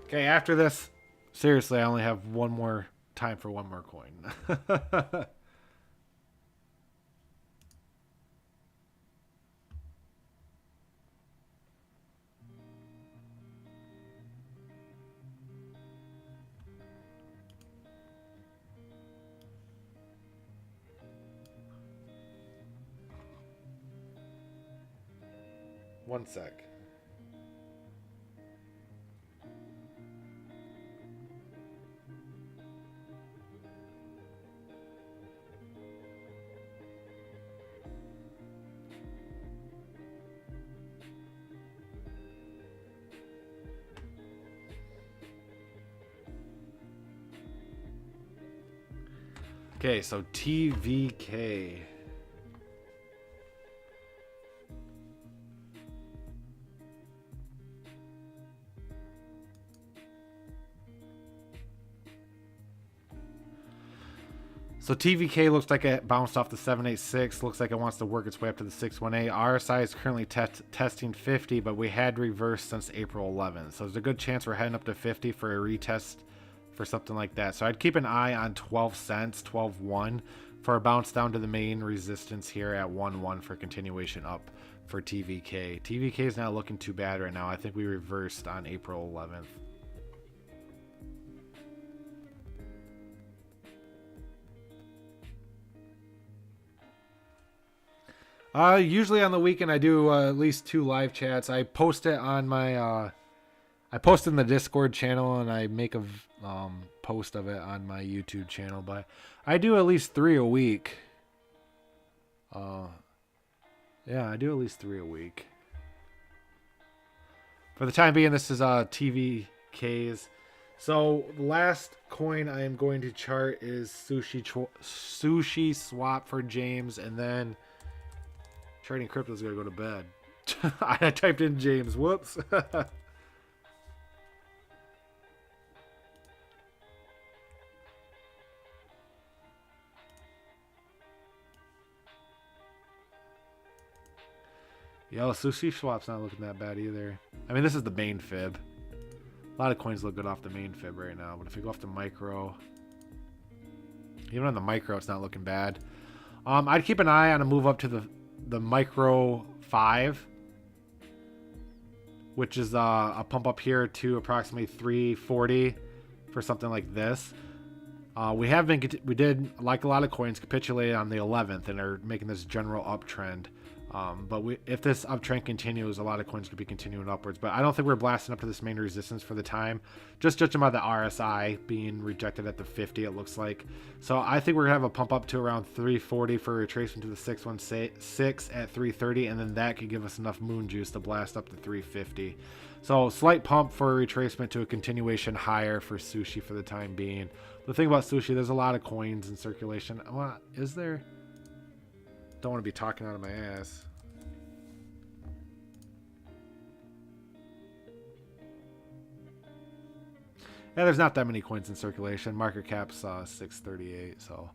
Okay, after this, seriously, I only have one more time for one more coin. 1 sec. Okay, so TVK. So TVK looks like it bounced off the 786. Looks like it wants to work its way up to the 618. RSI is currently testing 50, but we had reversed since April 11th. So there's a good chance we're heading up to 50 for a retest for something like that. So I'd keep an eye on 12 cents, 12.1 for a bounce down to the main resistance here at 1.1 for continuation up for TVK. TVK is not looking too bad right now. I think we reversed on April 11th. Usually on the weekend I do at least 2 live chats. I post it on my I post in the Discord channel and I make a post of it on my YouTube channel, but I do at least 3 a week. Yeah, I do at least 3 a week. For the time being, this is TVKs. So the last coin I am going to chart is Sushi Swap for James, and then Trading Crypto is going to go to bed. I typed in James. Whoops. Yo, Sushi Swap's not looking that bad either. I mean, this is the main fib. A lot of coins look good off the main fib right now, but if we go off the micro, even on the micro, it's not looking bad. I'd keep an eye on a move up to the micro 5, which is a pump up here to approximately 340 for something like this. We did, like a lot of coins, capitulate on the 11th and are making this general uptrend. But if this uptrend continues, a lot of coins could be continuing upwards. But I don't think we're blasting up to this main resistance for the time. Just judging by the RSI being rejected at the 50, it looks like. So I think we're going to have a pump up to around 340 for retracement to the 616 at 330. And then that could give us enough moon juice to blast up to 350. So slight pump for retracement to a continuation higher for sushi for the time being. The thing about sushi, there's a lot of coins in circulation. Well, is there? Don't want to be talking out of my ass. Yeah, there's not that many coins in circulation. Market cap's 638. So,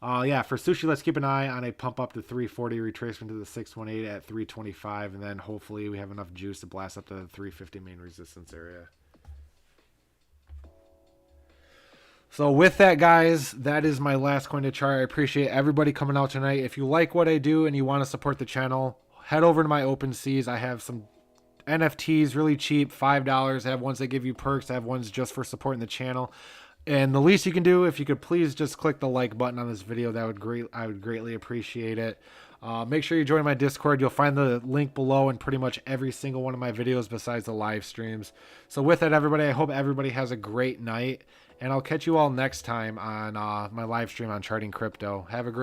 yeah, for sushi, let's keep an eye on a pump up to 340, retracement to the 618 at 325, and then hopefully we have enough juice to blast up to the 350 main resistance area. So with that, guys, that is my last coin to chart. I appreciate everybody coming out tonight. If you like what I do and you want to support the channel, head over to my OpenSeas. I have some NFTs really cheap, $5. I have ones that give you perks. I have ones just for supporting the channel. And the least you can do, if you could please just click the like button on this video, I would greatly appreciate it. Make sure you join my Discord. You'll find the link below in pretty much every single one of my videos besides the live streams. So with that, everybody, I hope everybody has a great night. And I'll catch you all next time on my live stream on Charting Crypto. Have a great